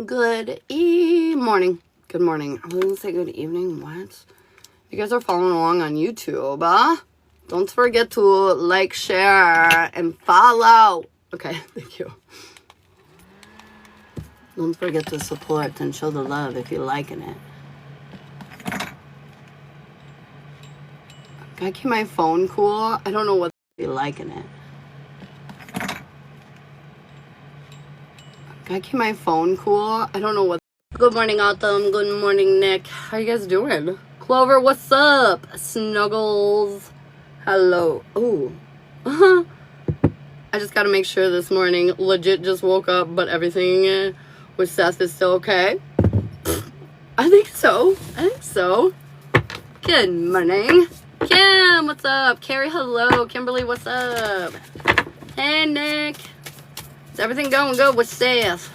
Good morning. Good morning. I was going to say good evening. What? If you guys are following along on YouTube, don't forget to like, share, and follow. Okay, thank you. Don't forget to support and show the love if you're liking it. Gotta keep my phone cool. I don't know what you're liking it. Gotta keep my phone cool. I don't know what. Good morning, Autumn. Good morning, Nick. How you guys doing? Clover, what's up? Snuggles. Hello. Oh. I just gotta make sure this morning. Legit just woke up, but everything with Seth is still okay. I think so. Good morning. Kim, what's up? Carrie, hello. Kimberly, what's up? Hey, Nick. Is everything going good with Seth?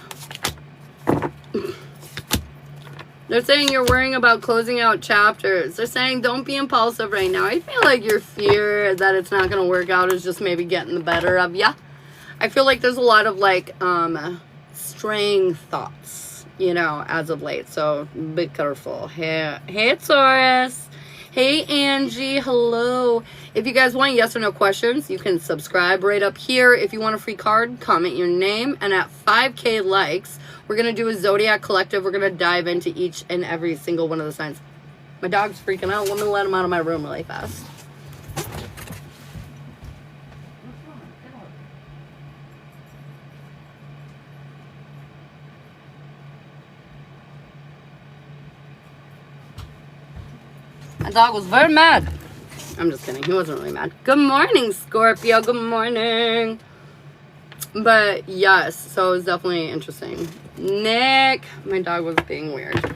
They're saying you're worrying about closing out chapters. They're saying don't be impulsive right now. I feel like your fear that it's not going to work out is just maybe getting the better of ya. I feel like there's a lot of straying thoughts, as of late. So be careful. Hey, Taurus. Hey, Angie. Hello. If you guys want yes or no questions, you can subscribe right up here. If you want a free card, comment your name. And at 5K likes, we're going to do a Zodiac collective. We're going to dive into each and every single one of the signs. My dog's freaking out. Let me let him out of my room really fast. My dog was very mad. I'm just kidding. He wasn't really mad. Good morning, Scorpio. Good morning. But yes, so it was definitely interesting. Nick. My dog was being weird.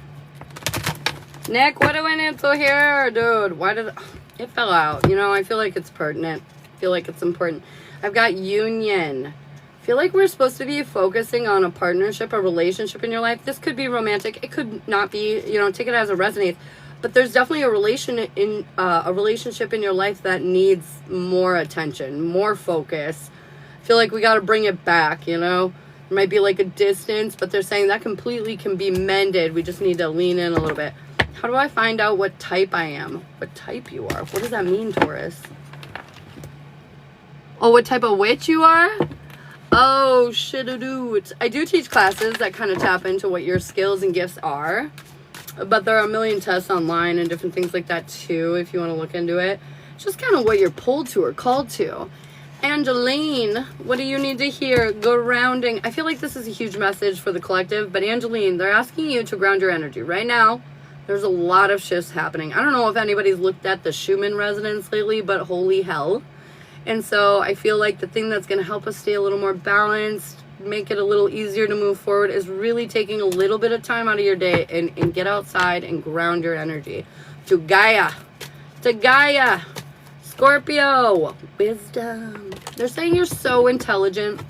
Nick, what do I need to hear? Dude, why did it fell out? I feel like it's pertinent. I feel like it's important. I've got union. I feel like we're supposed to be focusing on a partnership, a relationship in your life. This could be romantic. It could not be, take it as it resonates. But there's definitely a relationship in your life that needs more attention, more focus. I feel like we got to bring it back, There might be like a distance, but they're saying that completely can be mended. We just need to lean in a little bit. How do I find out what type I am? What type you are? What does that mean, Taurus? Oh, what type of witch you are? Oh, shit-a-doo. I do teach classes that kind of tap into what your skills and gifts are. But there are a million tests online and different things like that too, if you want to look into it. It's just kind of what you're pulled to or called to. Angeline, what do you need to hear? Grounding. I feel like this is a huge message for the collective, but Angeline, they're asking you to ground your energy. Right now, there's a lot of shifts happening. I don't know if anybody's looked at the Schumann resonance lately, but holy hell. And so I feel like the thing that's going to help us stay a little more balanced, make it a little easier to move forward, is really taking a little bit of time out of your day and get outside and ground your energy to Gaia. Scorpio, wisdom. They're saying you're so intelligent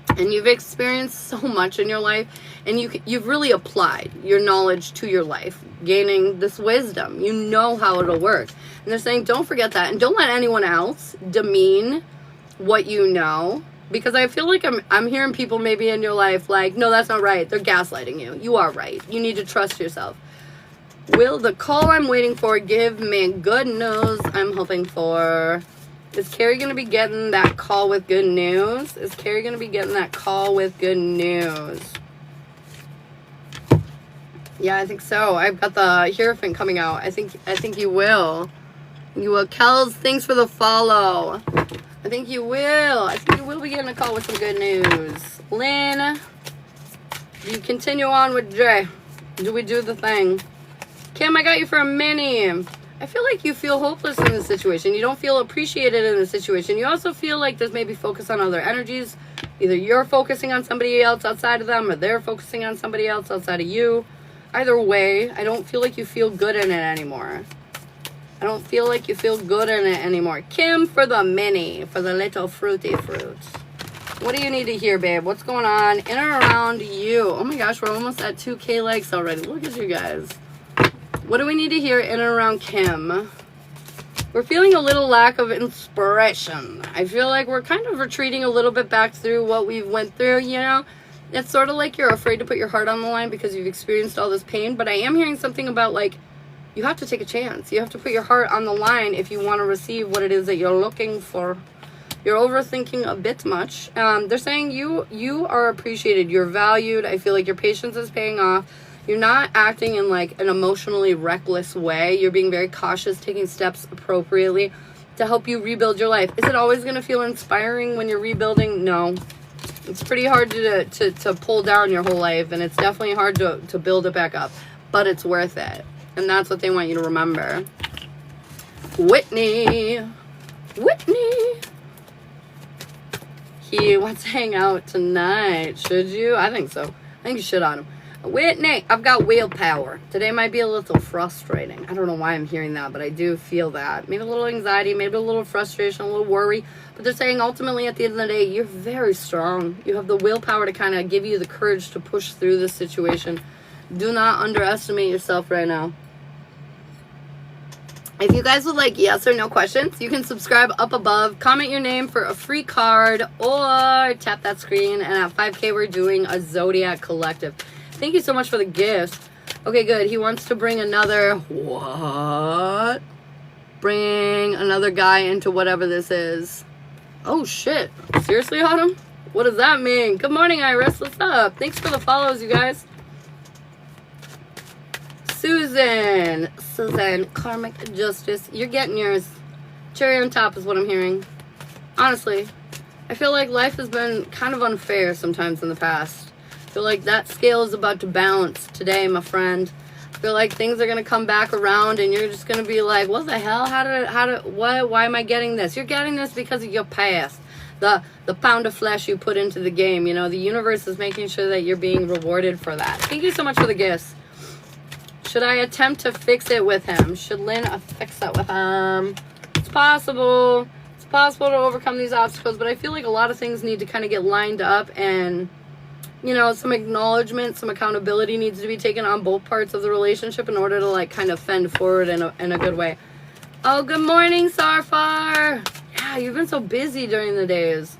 and you've experienced so much in your life, and you've really applied your knowledge to your life, gaining this wisdom. You know how it'll work. And they're saying don't forget that, and don't let anyone else demean what you know. Because I feel like I'm hearing people maybe in your life like, no, that's not right. They're gaslighting you. You are right. You need to trust yourself. Will the call I'm waiting for give me good news I'm hoping for? Is Carrie going to be getting that call with good news? Is Carrie going to be getting that call with good news? Yeah, I think so. I've got the Hierophant coming out. I think you will. You will. Kels, thanks for the follow. I think you will. I think you will be getting a call with some good news. Lynn, do you continue on with Jay? Do we do the thing? Kim, I got you for a mini. I feel like you feel hopeless in this situation. You don't feel appreciated in the situation. You also feel like there's maybe focus on other energies. Either you're focusing on somebody else outside of them, or they're focusing on somebody else outside of you. Either way, I don't feel like you feel good in it anymore. I don't feel like you feel good in it anymore. Kim, for the mini, for the little fruity fruits. What do you need to hear, babe? What's going on in and around you? Oh my gosh, we're almost at 2K likes already. Look at you guys. What do we need to hear in and around Kim? We're feeling a little lack of inspiration. I feel like we're kind of retreating a little bit back through what we've went through, It's sort of like you're afraid to put your heart on the line because you've experienced all this pain. But I am hearing something about, like, you have to take a chance. You have to put your heart on the line if you want to receive what it is that you're looking for. You're overthinking a bit much. They're saying you are appreciated. You're valued. I feel like your patience is paying off. You're not acting in, like, an emotionally reckless way. You're being very cautious, taking steps appropriately to help you rebuild your life. Is it always going to feel inspiring when you're rebuilding? No. It's pretty hard to pull down your whole life, and it's definitely hard to build it back up. But it's worth it. And that's what they want you to remember. Whitney. He wants to hang out tonight. Should you? I think so. I think you should on him. Whitney, I've got willpower. Today might be a little frustrating. I don't know why I'm hearing that, but I do feel that. Maybe a little anxiety, maybe a little frustration, a little worry. But they're saying ultimately at the end of the day, you're very strong. You have the willpower to kind of give you the courage to push through this situation. Do not underestimate yourself right now. If you guys would like yes or no questions, you can subscribe up above, comment your name for a free card, or tap that screen. And at 5K, we're doing a Zodiac collective. Thank you so much for the gift. Okay, good. He wants to bring another... What? Bring another guy into whatever this is. Oh, shit. Seriously, Autumn? What does that mean? Good morning, Iris. What's up? Thanks for the follows, you guys. Susan, Karmic Justice. You're getting yours. Cherry on top is what I'm hearing. Honestly, I feel like life has been kind of unfair sometimes in the past. I feel like that scale is about to bounce today, my friend. I feel like things are going to come back around and you're just going to be like, what the hell? Why am I getting this? You're getting this because of your past. The pound of flesh you put into the game. You know, the universe is making sure that you're being rewarded for that. Thank you so much for the gifts. Should I attempt to fix it with him? Should Lynn fix it with him? It's possible. It's possible to overcome these obstacles, but I feel like a lot of things need to kind of get lined up and... You know, some acknowledgement, some accountability needs to be taken on both parts of the relationship in order to, like, kind of fend forward in a good way. Oh, good morning, Sarfar. Yeah, you've been so busy during the days.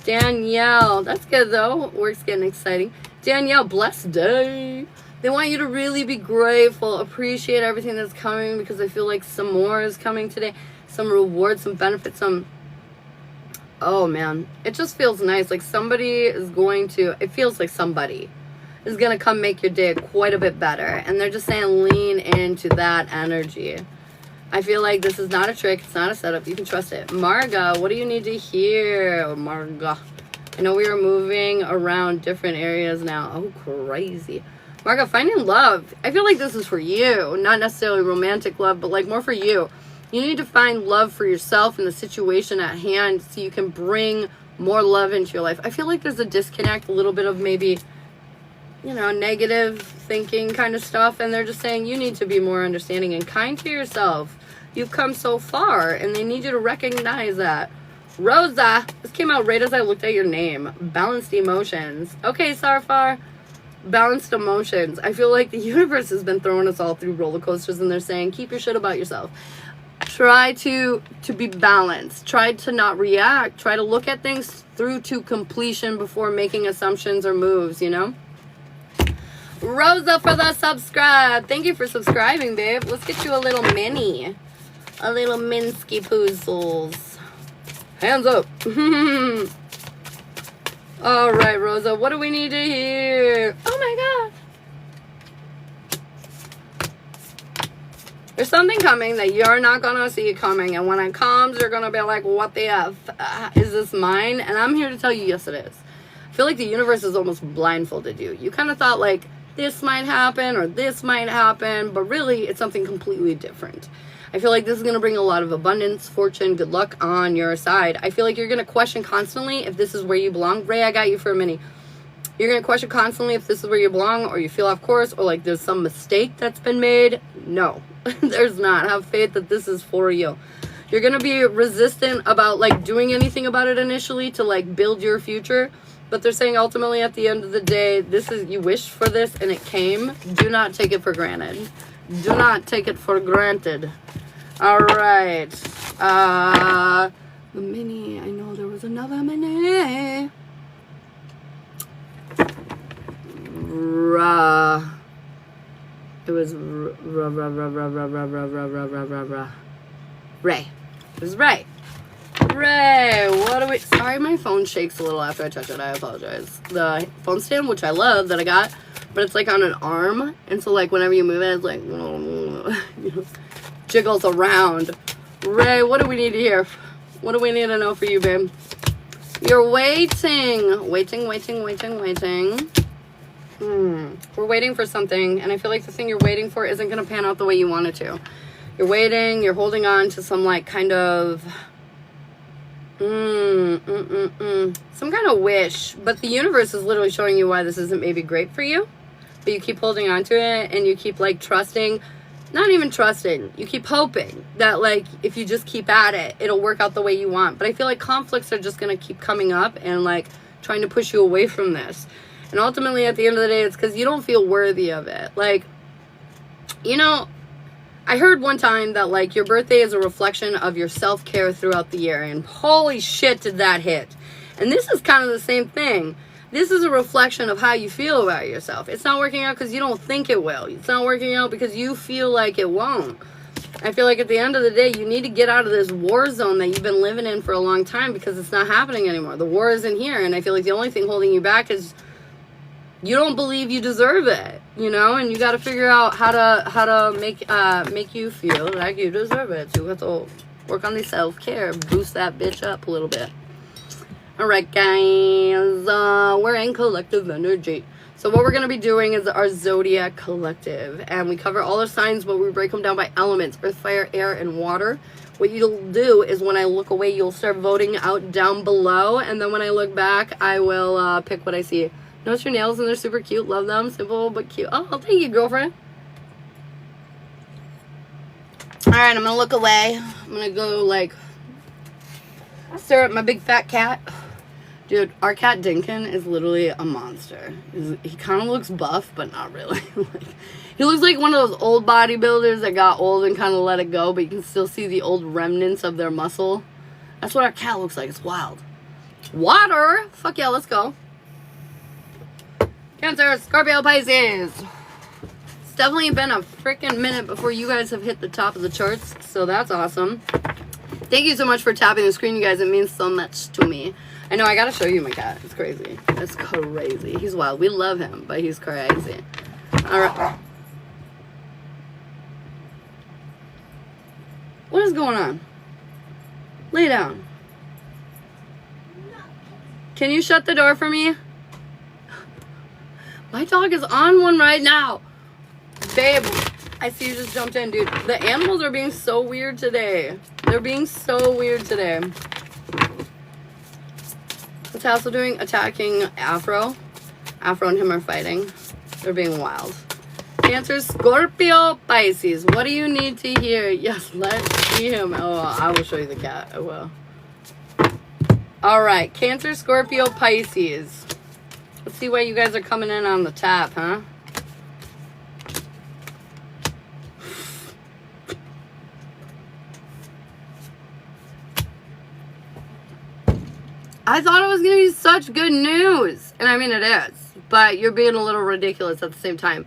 Danielle. That's good, though. Work's getting exciting. Danielle, blessed day. They want you to really be grateful, appreciate everything that's coming because I feel like some more is coming today. Some rewards, some benefits, some... Oh, man. It just feels nice. Like somebody is going to... It feels like somebody is going to come make your day quite a bit better. And they're just saying lean into that energy. I feel like this is not a trick. It's not a setup. You can trust it. Marga, what do you need to hear? Marga. I know we are moving around different areas now. Oh, crazy. Marga, finding love. I feel like this is for you. Not necessarily romantic love, but like more for you. You need to find love for yourself and the situation at hand so you can bring more love into your life. I feel like there's a disconnect, a little bit of maybe, you know, negative thinking kind of stuff. And they're just saying you need to be more understanding and kind to yourself. You've come so far and they need you to recognize that. Rosa, this came out right as I looked at your name. Balanced emotions. Okay, Sarfar. Balanced emotions. I feel like the universe has been throwing us all through roller coasters and they're saying keep your shit about yourself. Try to be balanced. Try to not react. Try to look at things through to completion before making assumptions or moves, you know? Rosa for the subscribe. Thank you for subscribing, babe. Let's get you a little mini. A little Minsky Poozles. Hands up. All right, Rosa. What do we need to hear? Oh, my God. There's something coming that you're not going to see coming. And when it comes, you're going to be like, what the F? Is this mine? And I'm here to tell you, yes, it is. I feel like the universe has almost blindfolded you. You kind of thought, like, this might happen or this might happen. But really, it's something completely different. I feel like this is going to bring a lot of abundance, fortune, good luck on your side. I feel like you're going to question constantly if this is where you belong. Ray, I got you for a mini. You're going to question constantly if this is where you belong or you feel off course or like there's some mistake that's been made. No, there's not. Have faith that this is for you. You're going to be resistant about like doing anything about it initially to like build your future. But they're saying ultimately at the end of the day, this is, you wished for this and it came. Do not take it for granted. Do not take it for granted. All right. The mini. I know there was another mini. It was Ray. It was Ray. Ray, what do we... Sorry, my phone shakes a little after I touch it. I apologize. The phone stand, which I love, that I got, but it's like on an arm, and so like whenever you move it, it's like jiggles around. Ray, what do we need to hear? What do we need to know for you, babe? You're waiting. Waiting. We're waiting for something, and I feel like the thing you're waiting for isn't going to pan out the way you want it to. You're waiting, you're holding on to some like kind of some kind of wish, but the universe is literally showing you why this isn't maybe great for you, but you keep holding on to it, and you keep like trusting, not even trusting, you keep hoping that like if you just keep at it, it'll work out the way you want. But I feel like conflicts are just going to keep coming up and like trying to push you away from this. And ultimately, at the end of the day, it's because you don't feel worthy of it. Like, you know, I heard one time that, like, your birthday is a reflection of your self-care throughout the year. And holy shit, did that hit. And this is kind of the same thing. This is a reflection of how you feel about yourself. It's not working out because you don't think it will. It's not working out because you feel like it won't. I feel like at the end of the day, you need to get out of this war zone that you've been living in for a long time, because it's not happening anymore. The war isn't here. And I feel like the only thing holding you back is you don't believe you deserve it, you know, and you got to figure out how to make you feel like you deserve it. So you have to work on the self-care, boost that bitch up a little bit. All right, guys, we're in collective energy. So what we're going to be doing is our Zodiac collective, and we cover all the signs, but we break them down by elements: earth, fire, air, and water. What you'll do is when I look away, you'll start voting out down below, and then when I look back, I will pick what I see. Notice your nails, and they're super cute. Love them. Simple but cute. Oh, thank you, girlfriend. Alright, I'm going to look away. I'm going to go, like, stare at my big fat cat. Dude, our cat Dinkin is literally a monster. He kind of looks buff, but not really. He looks like one of those old bodybuilders that got old and kind of let it go, but you can still see the old remnants of their muscle. That's what our cat looks like. It's wild. Water! Fuck yeah, let's go. Cancer, Scorpio, Pisces. It's definitely been a freaking minute before you guys have hit the top of the charts, so that's awesome. Thank you so much for tapping the screen, you guys. It means so much to me. I know, I gotta show you my cat. It's crazy. It's crazy. He's wild. We love him, but he's crazy. Alright. What is going on? Lay down. Can you shut the door for me? My dog is on one right now. Babe, I see you just jumped in, dude. The animals are being so weird today. They're being so weird today. What's Hassel doing? Attacking Afro. Afro and him are fighting. They're being wild. Cancer, Scorpio, Pisces. What do you need to hear? Yes, let's see him. Oh, I will show you the cat. I will. Alright, Cancer, Scorpio, Pisces. Let's see why you guys are coming in on the tap, huh? I thought it was going to be such good news. And I mean, it is. But you're being a little ridiculous at the same time.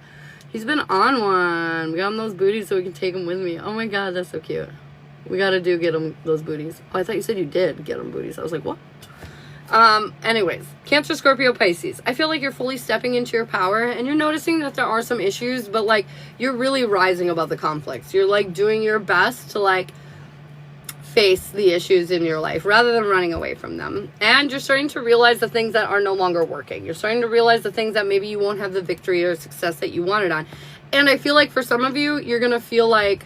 He's been on one. We got him those booties so we can take him with me. Oh my god, that's so cute. We got to get him those booties. Oh, I thought you said you did get him booties. I was like, what? Anyways, Cancer, Scorpio, Pisces. I feel like you're fully stepping into your power, and you're noticing that there are some issues, but like you're really rising above the conflicts. You're like doing your best to like face the issues in your life rather than running away from them. And you're starting to realize the things that are no longer working. You're starting to realize the things that maybe you won't have the victory or success that you wanted on. And I feel like for some of you, you're gonna feel like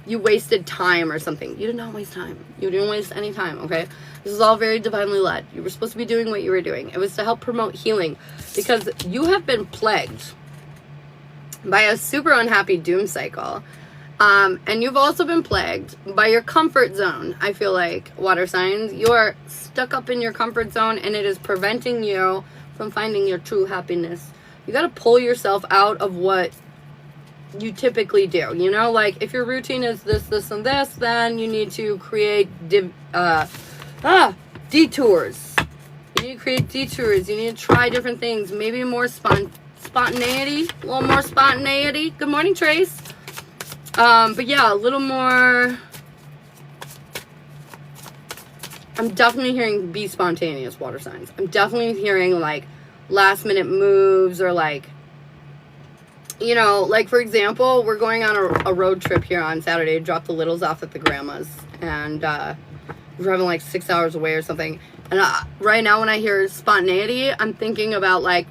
you wasted time or something. You did not waste time. You didn't waste any time, okay? This is all very divinely led. You were supposed to be doing what you were doing. It was to help promote healing, because you have been plagued by a super unhappy doom cycle. And you've also been plagued by your comfort zone. I feel like, water signs, you are stuck up in your comfort zone, and it is preventing you from finding your true happiness. You got to pull yourself out of what you typically do, you know, like if your routine is this, this, and this, then you need to create detours. You need to create detours. You need to try different things, maybe more spontaneity. A little more spontaneity. Good morning, Trace. But yeah, a little more. I'm definitely hearing be spontaneous, water signs. I'm definitely hearing like last minute moves or like, you know, like for example, we're going on a road trip here on Saturday to drop the littles off at the grandma's. And we're driving like 6 hours away or something. And right now when I hear spontaneity, I'm thinking about like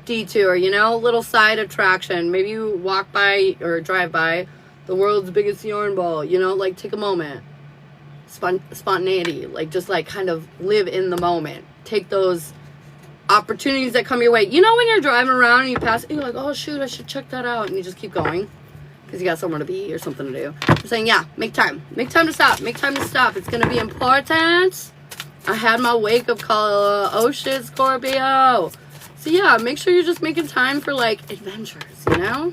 detour, you know, little side attraction. Maybe you walk by or drive by the world's biggest yarn ball, you know, like take a moment. Spontaneity, like just like kind of live in the moment. Take those opportunities that come your way. You know when you're driving around and you pass, you're like, oh shoot, I should check that out. And you just keep going because you got somewhere to be or something to do. I'm saying, yeah, make time. Make time to stop. Make time to stop. It's going to be important. I had my wake-up call. Oh shit, Scorpio. So yeah, make sure you're just making time for like adventures, you know?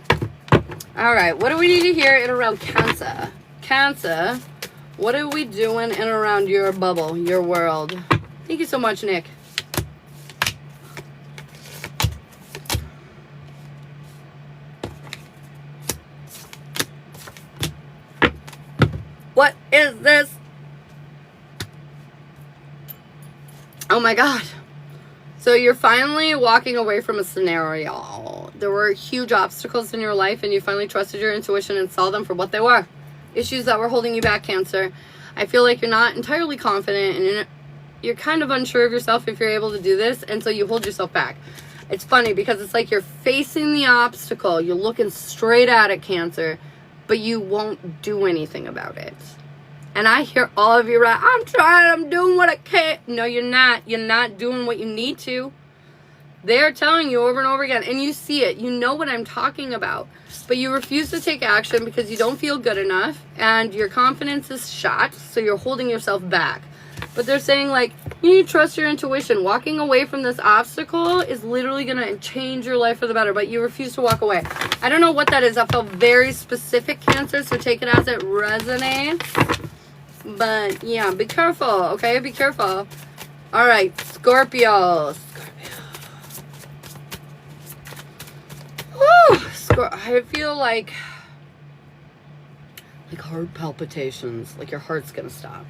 All right, what do we need to hear in around Cancer? Cancer, what are we doing in around your bubble, your world? Thank you so much, Nick. What is this? Oh my God. So you're finally walking away from a scenario. There were huge obstacles in your life and you finally trusted your intuition and saw them for what they were. Issues that were holding you back, Cancer. I feel like you're not entirely confident and you're kind of unsure of yourself if you're able to do this, and so you hold yourself back. It's funny because it's like you're facing the obstacle. You're looking straight at it, Cancer, but you won't do anything about it. And I hear all of you right, I'm trying, I'm doing what I can. No, you're not. You're not doing what you need to. They're telling you over and over again, and you see it. You know what I'm talking about. But you refuse to take action because you don't feel good enough, and your confidence is shot, so you're holding yourself back. But they're saying, like, you need to trust your intuition. Walking away from this obstacle is literally going to change your life for the better, but you refuse to walk away. I don't know what that is. I felt very specific, Cancer, so take it as it resonates. But, yeah, be careful, okay? Be careful. All right, Scorpio. Woo! I feel like heart palpitations, like your heart's going to stop.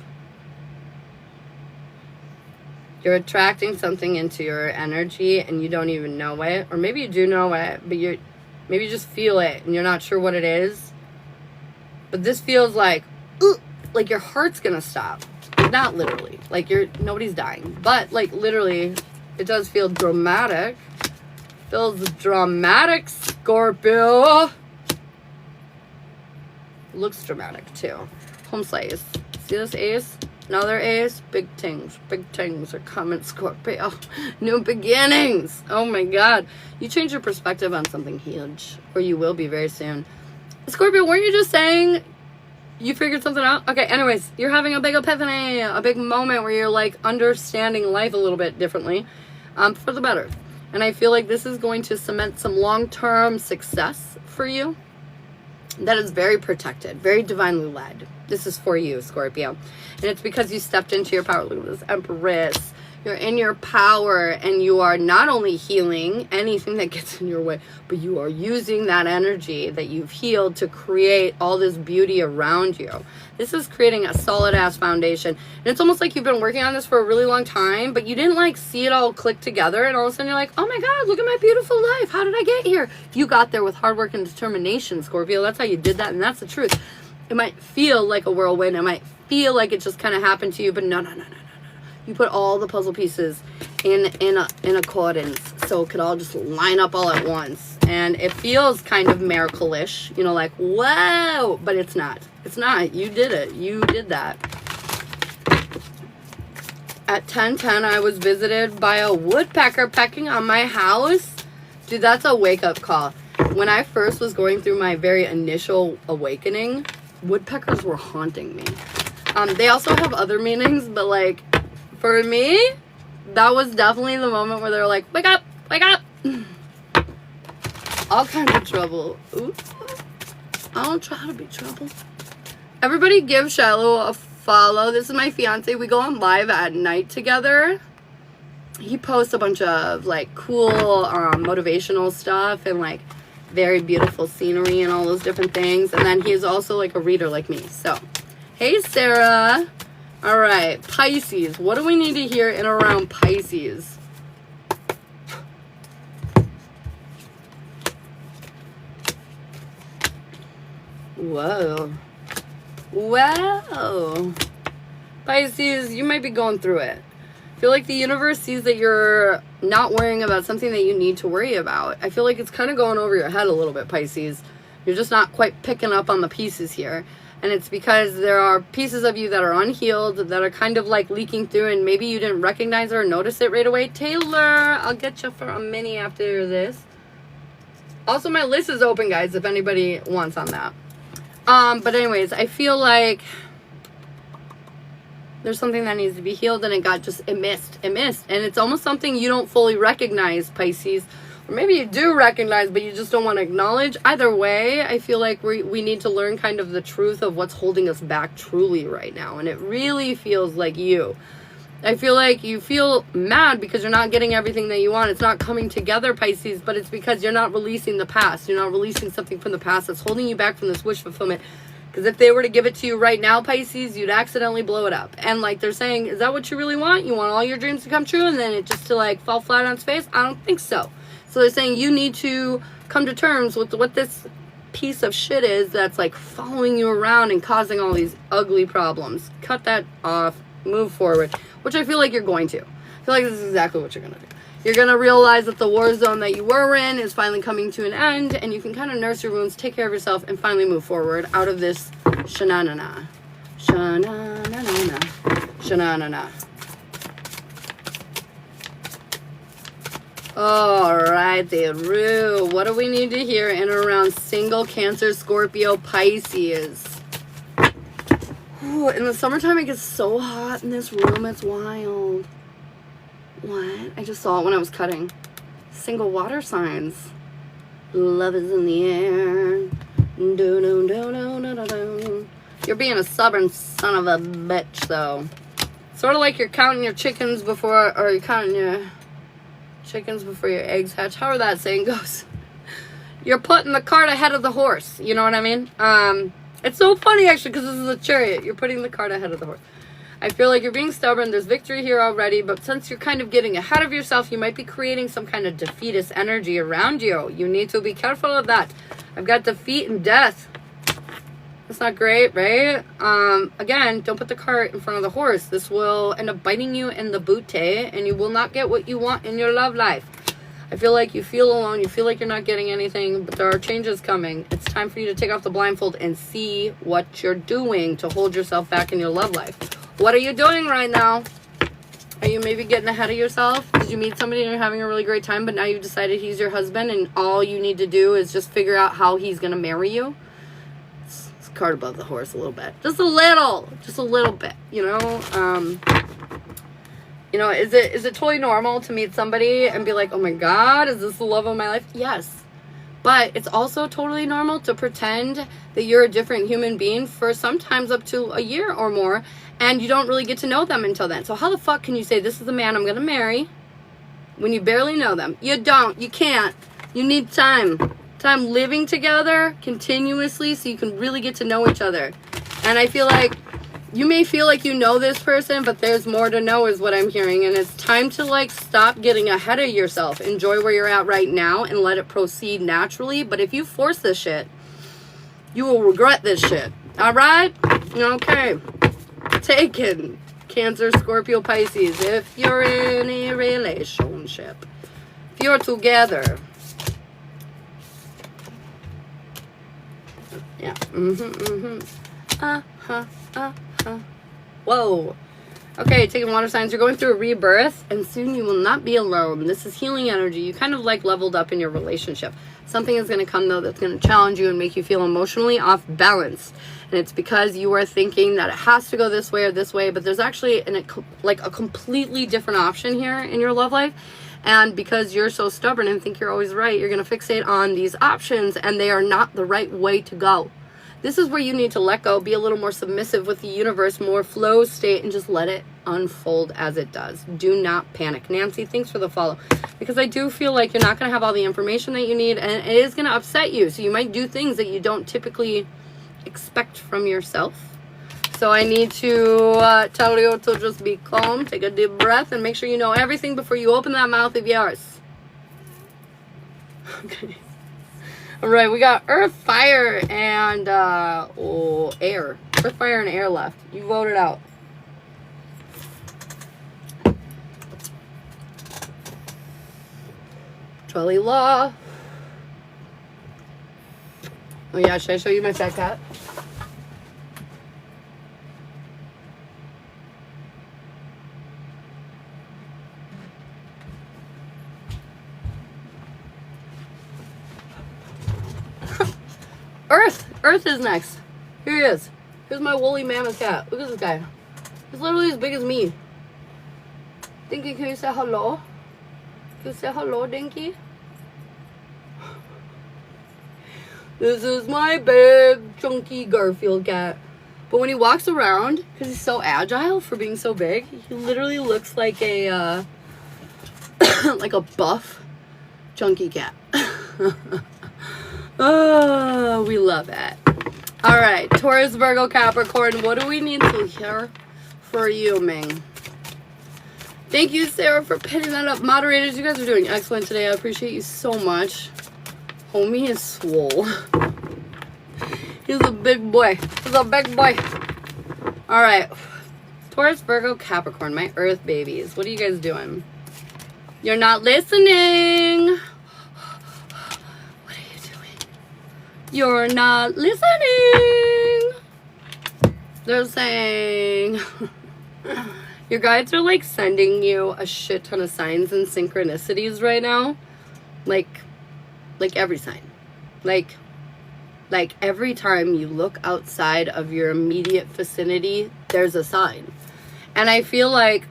You're attracting something into your energy and you don't even know it. Or maybe you do know it, but maybe you just feel it and you're not sure what it is. But this feels like your heart's gonna stop. Not literally. Like nobody's dying. But like literally, it does feel dramatic. Feels dramatic, Scorpio. Looks dramatic too. Home slice. See this ace? Another ace. Big things are coming, Scorpio. New beginnings. Oh my God. You change your perspective on something huge, or you will be very soon. Scorpio, weren't you just saying you figured something out? Okay, anyways, you're having a big epiphany, a big moment where you're like understanding life a little bit differently, for the better. And I feel like this is going to cement some long-term success for you that is very protected, very divinely led. This is for you, Scorpio. And it's because you stepped into your power. Look at this, Empress. You're in your power and you are not only healing anything that gets in your way, but you are using that energy that you've healed to create all this beauty around you. This is creating a solid ass foundation. And it's almost like you've been working on this for a really long time, but you didn't like see it all click together. And all of a sudden you're like, oh my God, look at my beautiful life. How did I get here? You got there with hard work and determination, Scorpio. That's how you did that. And that's the truth. It might feel like a whirlwind. It might feel like it just kind of happened to you, but no. You put all the puzzle pieces in accordance so it could all just line up all at once. And it feels kind of miracle-ish, you know, like, whoa, but it's not. It's not. You did it. You did that. At 10:10, I was visited by a woodpecker pecking on my house. Dude, that's a wake-up call. When I first was going through my very initial awakening, woodpeckers were haunting me. They also have other meanings, but like, for me, that was definitely the moment where they're like, wake up, wake up. All kinds of trouble. Ooh. I don't try to be trouble. Everybody give Shiloh a follow. This is my fiance. We go on live at night together. he posts a bunch of like cool motivational stuff and like very beautiful scenery and all those different things. And then he's also like a reader like me. So, hey Sarah. All right, Pisces. What do we need to hear in around Pisces? Whoa. Wow. Pisces, you might be going through it. I feel like the universe sees that you're not worrying about something that you need to worry about. I feel like it's kind of going over your head a little bit, Pisces. You're just not quite picking up on the pieces here. And it's because there are pieces of you that are unhealed, that are kind of like leaking through, and maybe you didn't recognize it or notice it right away. Taylor, I'll get you for a mini after this. Also, my list is open, guys, if anybody wants on that. But anyways, I feel like there's something that needs to be healed, and it missed. And it's almost something you don't fully recognize, Pisces. Or maybe you do recognize, but you just don't want to acknowledge. Either way, I feel like we need to learn kind of the truth of what's holding us back truly right now. And it really feels like you. I feel like you feel mad because you're not getting everything that you want. It's not coming together, Pisces, but it's because you're not releasing the past. You're not releasing something from the past that's holding you back from this wish fulfillment. Because if they were to give it to you right now, Pisces, you'd accidentally blow it up. And like they're saying, is that what you really want? You want all your dreams to come true and then it just to like fall flat on its face? I don't think so. So they're saying you need to come to terms with what this piece of shit is that's like following you around and causing all these ugly problems. Cut that off, move forward, which I feel like you're going to. I feel like this is exactly what you're going to do. You're going to realize that the war zone that you were in is finally coming to an end, and you can kind of nurse your wounds, take care of yourself, and finally move forward out of this shananana. Shananana. Shananana. Alrighty, Rue. What do we need to hear in or around single Cancer, Scorpio, Pisces? Ooh, in the summertime, it gets so hot in this room. It's wild. What? I just saw it when I was cutting. Single water signs. Love is in the air. Do, do, do, do, do, do. You're being a stubborn son of a bitch, though. Sort of like you're counting your chickens before, or you're counting your chickens before your eggs hatch. However that saying goes. You're putting the cart ahead of the horse. You know what I mean? It's so funny, actually, because this is a chariot. You're putting the cart ahead of the horse. I feel like you're being stubborn. There's victory here already, but since you're kind of getting ahead of yourself, you might be creating some kind of defeatist energy around you. You need to be careful of that. I've got defeat and death. That's not great, right? Again, don't put the cart in front of the horse. This will end up biting you in the booty, and you will not get what you want in your love life. I feel like you feel alone. You feel like you're not getting anything, but there are changes coming. It's time for you to take off the blindfold and see what you're doing to hold yourself back in your love life. What are you doing right now? Are you maybe getting ahead of yourself? Did you meet somebody and you're having a really great time, but now you've decided he's your husband and all you need to do is just figure out how he's going to marry you? It's cart above the horse a little bit. Just a little bit, you know? You know, is it totally normal to meet somebody and be like, oh my God, is this the love of my life? Yes. But it's also totally normal to pretend that you're a different human being for sometimes up to a year or more, and you don't really get to know them until then. So how the fuck can you say this is the man I'm going to marry when you barely know them? You don't. You can't. You need time. Time living together continuously so you can really get to know each other. And I feel like you may feel like you know this person, but there's more to know is what I'm hearing. And it's time to like stop getting ahead of yourself. Enjoy where you're at right now and let it proceed naturally. But if you force this shit, you will regret this shit. All right? Okay. Taken. Cancer, Scorpio, Pisces. If you're in a relationship, if you're together. Yeah. Whoa. Okay, taking water signs. You're going through a rebirth, and soon you will not be alone. This is healing energy. You kind of like leveled up in your relationship. Something is going to come, though, that's going to challenge you and make you feel emotionally off balance. And it's because you are thinking that it has to go this way or this way, but there's actually a completely different option here in your love life. And because you're so stubborn and think you're always right, you're going to fixate on these options, and they are not the right way to go. This is where you need to let go, be a little more submissive with the universe, more flow state, and just let it unfold as it does. Do not panic. Nancy, thanks for the follow. Because I do feel like you're not going to have all the information that you need, and it is going to upset you. So you might do things that you don't typically expect from yourself. So I need to tell you to just be calm, take a deep breath, and make sure you know everything before you open that mouth of yours. Okay. All right, we got earth, fire, and air. Earth, fire, and air left. You voted out. Trolley law. Oh yeah, should I show you my fat cat? Earth is next. Here he is. Here's my woolly mammoth cat. Look at this guy. He's literally as big as me. Dinky, can you say hello? Can you say hello, Dinky? This is my big, chunky Garfield cat. But when he walks around, because he's so agile for being so big, he literally looks like a, like a buff, chunky cat. Oh, we love it. All right, Taurus, Virgo, Capricorn. What do we need to hear for you, Ming? Thank you, Sarah, for pinning that up. Moderators, you guys are doing excellent today. I appreciate you so much. Homie is swole. He's a big boy. He's a big boy. All right, Taurus, Virgo, Capricorn, my earth babies. What are you guys doing? You're not listening. You're not listening. They're saying your guides are like sending you a shit ton of signs and synchronicities right now. Like every sign. Like every time you look outside of your immediate vicinity, there's a sign. And I feel like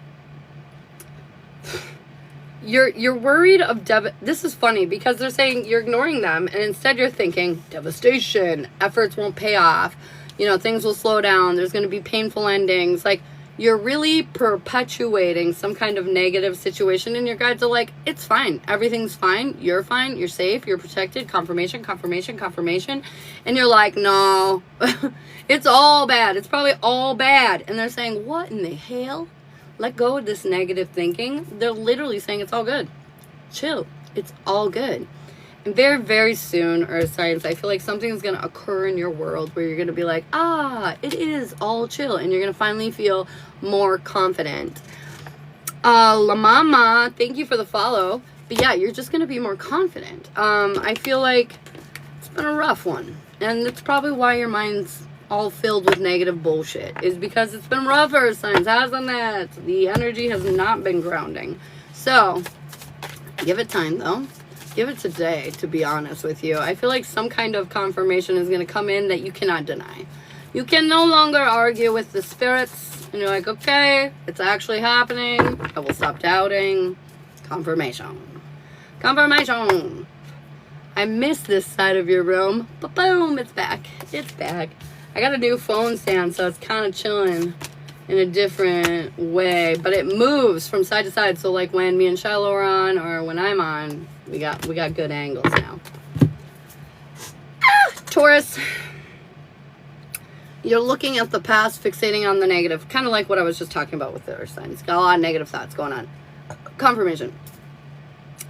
you're worried of this is funny because they're saying you're ignoring them and instead you're thinking devastation, efforts won't pay off, you know, things will slow down, there's going to be painful endings. Like you're really perpetuating some kind of negative situation and your guides are like, it's fine, everything's fine, you're safe, you're protected, confirmation. And you're like, no, it's all bad, it's probably all bad. And they're saying, what in the hell? Let go of this negative thinking. They're literally saying it's all good. Chill. It's all good. And very, very soon, Earth signs, I feel like something's going to occur in your world where you're going to be like, it is all chill. And you're going to finally feel more confident. La Mama, thank you for the follow. But yeah, you're just going to be more confident. I feel like it's been a rough one. And that's probably why your mind's all filled with negative bullshit, is because it's been rougher signs, hasn't it? The energy has not been grounding. So give it time though. Give it today, to be honest with you. I feel like some kind of confirmation is going to come in that you cannot deny. You can no longer argue with the spirits and you're like, okay, it's actually happening, I will stop doubting. Confirmation. I miss this side of your room, but boom, it's back. I got a new phone stand, so it's kind of chilling in a different way, but it moves from side to side. So like when me and Shiloh are on, or when I'm on, we got good angles now. Taurus, you're looking at the past, fixating on the negative, kind of like what I was just talking about with the earth signs. Got a lot of negative thoughts going on. Confirmation.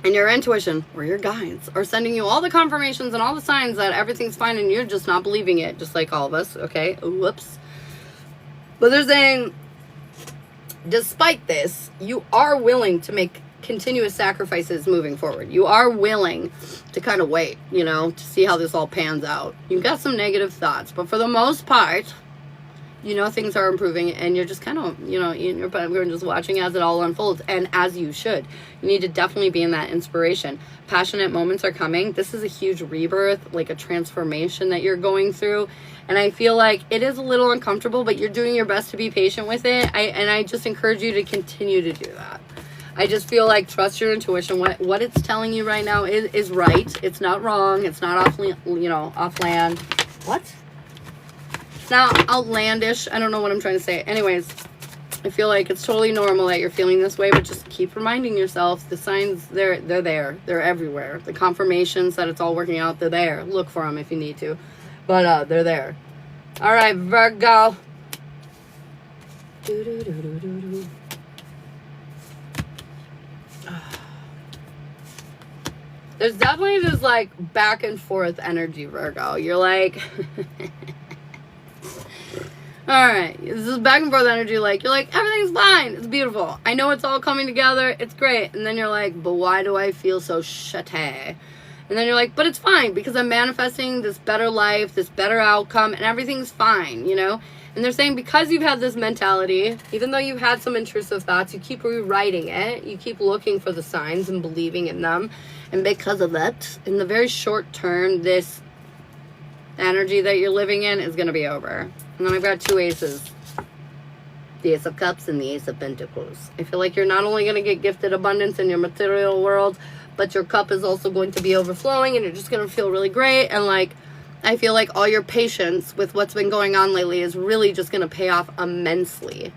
And your intuition, or your guides, are sending you all the confirmations and all the signs that everything's fine and you're just not believing it, just like all of us, okay? Whoops. But they're saying, despite this, you are willing to make continuous sacrifices moving forward. You are willing to kind of wait, you know, to see how this all pans out. You've got some negative thoughts, but for the most part, you know, things are improving and you're just kind of, you know, in your popcorn just watching as it all unfolds, and as you should. You need to definitely be in that inspiration. Passionate moments are coming. This is a huge rebirth, like a transformation that you're going through. And I feel like it is a little uncomfortable, but you're doing your best to be patient with it. And I just encourage you to continue to do that. I just feel like trust your intuition. What it's telling you right now is right. It's not wrong. It's not offland. What? It's not outlandish. I don't know what I'm trying to say. Anyways, I feel like it's totally normal that you're feeling this way, but just keep reminding yourself the signs, they're there. They're everywhere. The confirmations that it's all working out, they're there. Look for them if you need to. But they're there. All right, Virgo. There's definitely this like back and forth energy, Virgo. You're like... Alright, this is back and forth energy, like, you're like, everything's fine, it's beautiful, I know it's all coming together, it's great, and then you're like, but why do I feel so shitty? And then you're like, but it's fine, because I'm manifesting this better life, this better outcome, and everything's fine, you know? And they're saying because you've had this mentality, even though you've had some intrusive thoughts, you keep rewriting it, you keep looking for the signs and believing in them, and because of that, in the very short term, this energy that you're living in is going to be over. And then I've got two aces. The Ace of Cups and the Ace of Pentacles. I feel like you're not only going to get gifted abundance in your material world, but your cup is also going to be overflowing and you're just going to feel really great. And like, I feel like all your patience with what's been going on lately is really just going to pay off immensely.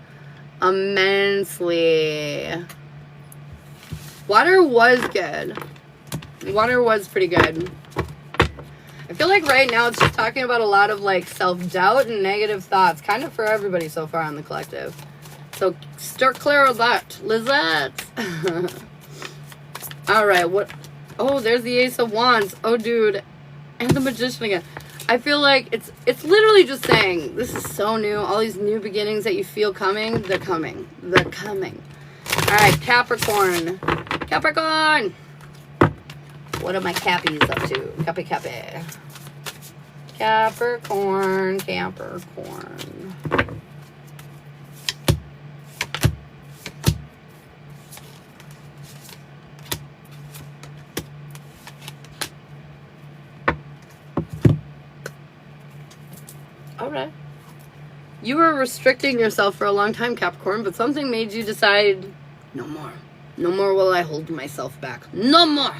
Immensely. Water was good. Water was pretty good. I feel like right now it's just talking about a lot of like self-doubt and negative thoughts, kind of for everybody so far on the collective. So start clear of that, Lizette. All right, what? Oh, there's the Ace of Wands. Oh, dude, and the Magician again. I feel like it's literally just saying this is so new. All these new beginnings that you feel coming, they're coming. They're coming. All right, Capricorn. Capricorn. What are my cappies up to? Cappy. Capricorn. All right. You were restricting yourself for a long time, Capricorn, but something made you decide, no more. No more will I hold myself back. No more.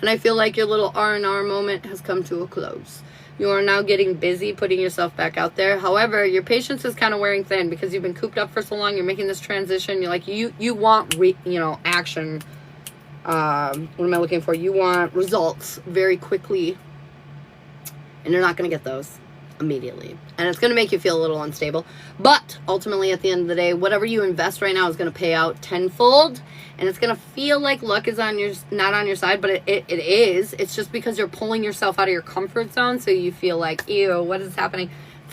And I feel like your little R&R moment has come to a close. You are now getting busy putting yourself back out there. However, your patience is kind of wearing thin because you've been cooped up for so long. You're making this transition. You're like, you want, action. What am I looking for? You want results very quickly. And you're not going to get those immediately. And it's going to make you feel a little unstable. But ultimately, at the end of the day, whatever you invest right now is going to pay out tenfold. And it's going to feel like luck is not on your side, but it is. It's just because you're pulling yourself out of your comfort zone. So you feel like, ew, what is happening?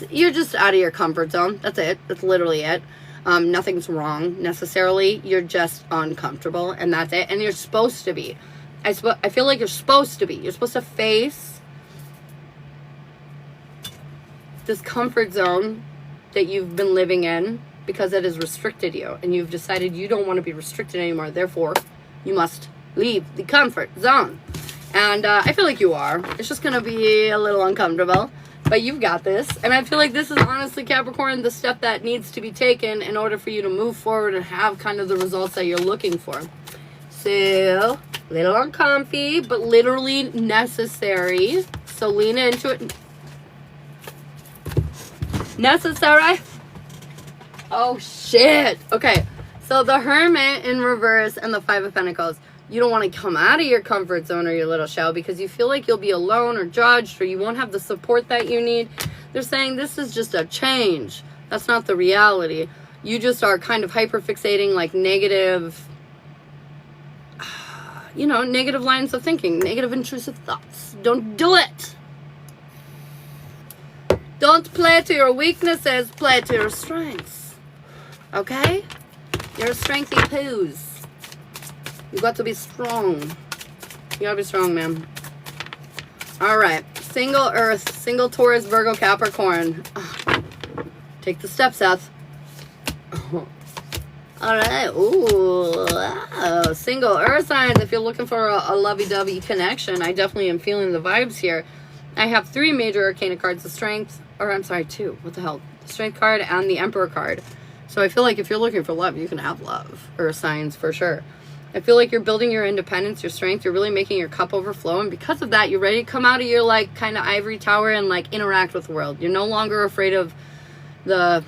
You're just out of your comfort zone. That's it. That's literally it. Nothing's wrong necessarily. You're just uncomfortable and that's it. And you're supposed to be. I feel like you're supposed to be. You're supposed to face this comfort zone that you've been living in because it has restricted you and you've decided you don't want to be restricted anymore. Therefore, you must leave the comfort zone. And I feel like you are. It's just going to be a little uncomfortable, but you've got this. And I feel like this is honestly, Capricorn, the step that needs to be taken in order for you to move forward and have kind of the results that you're looking for. So, a little uncomfy, but literally necessary. So lean into it. Necessary. Oh shit. Okay, so the Hermit in reverse and the Five of Pentacles. You don't want to come out of your comfort zone or your little shell because you feel like you'll be alone or judged or you won't have the support that you need. They're saying this is just a change. That's not the reality. You just are kind of hyperfixating like negative, negative lines of thinking, negative intrusive thoughts. Don't do it. Don't play to your weaknesses, play to your strengths. Okay? You're a strengthy poos. You got to be strong. You gotta be strong, man. Alright. Single Earth, single Taurus, Virgo, Capricorn. Take the steps, Seth. Alright. Ooh. Wow. Single Earth signs. If you're looking for a lovey-dovey connection, I definitely am feeling the vibes here. I have 3 major arcana cards, the Strength, or I'm sorry, 2, what the hell? The Strength card and the Emperor card. So I feel like if you're looking for love, you can have love, or signs for sure. I feel like you're building your independence, your strength, you're really making your cup overflow, and because of that, you're ready to come out of your, like, kind of ivory tower and, like, interact with the world. You're no longer afraid of the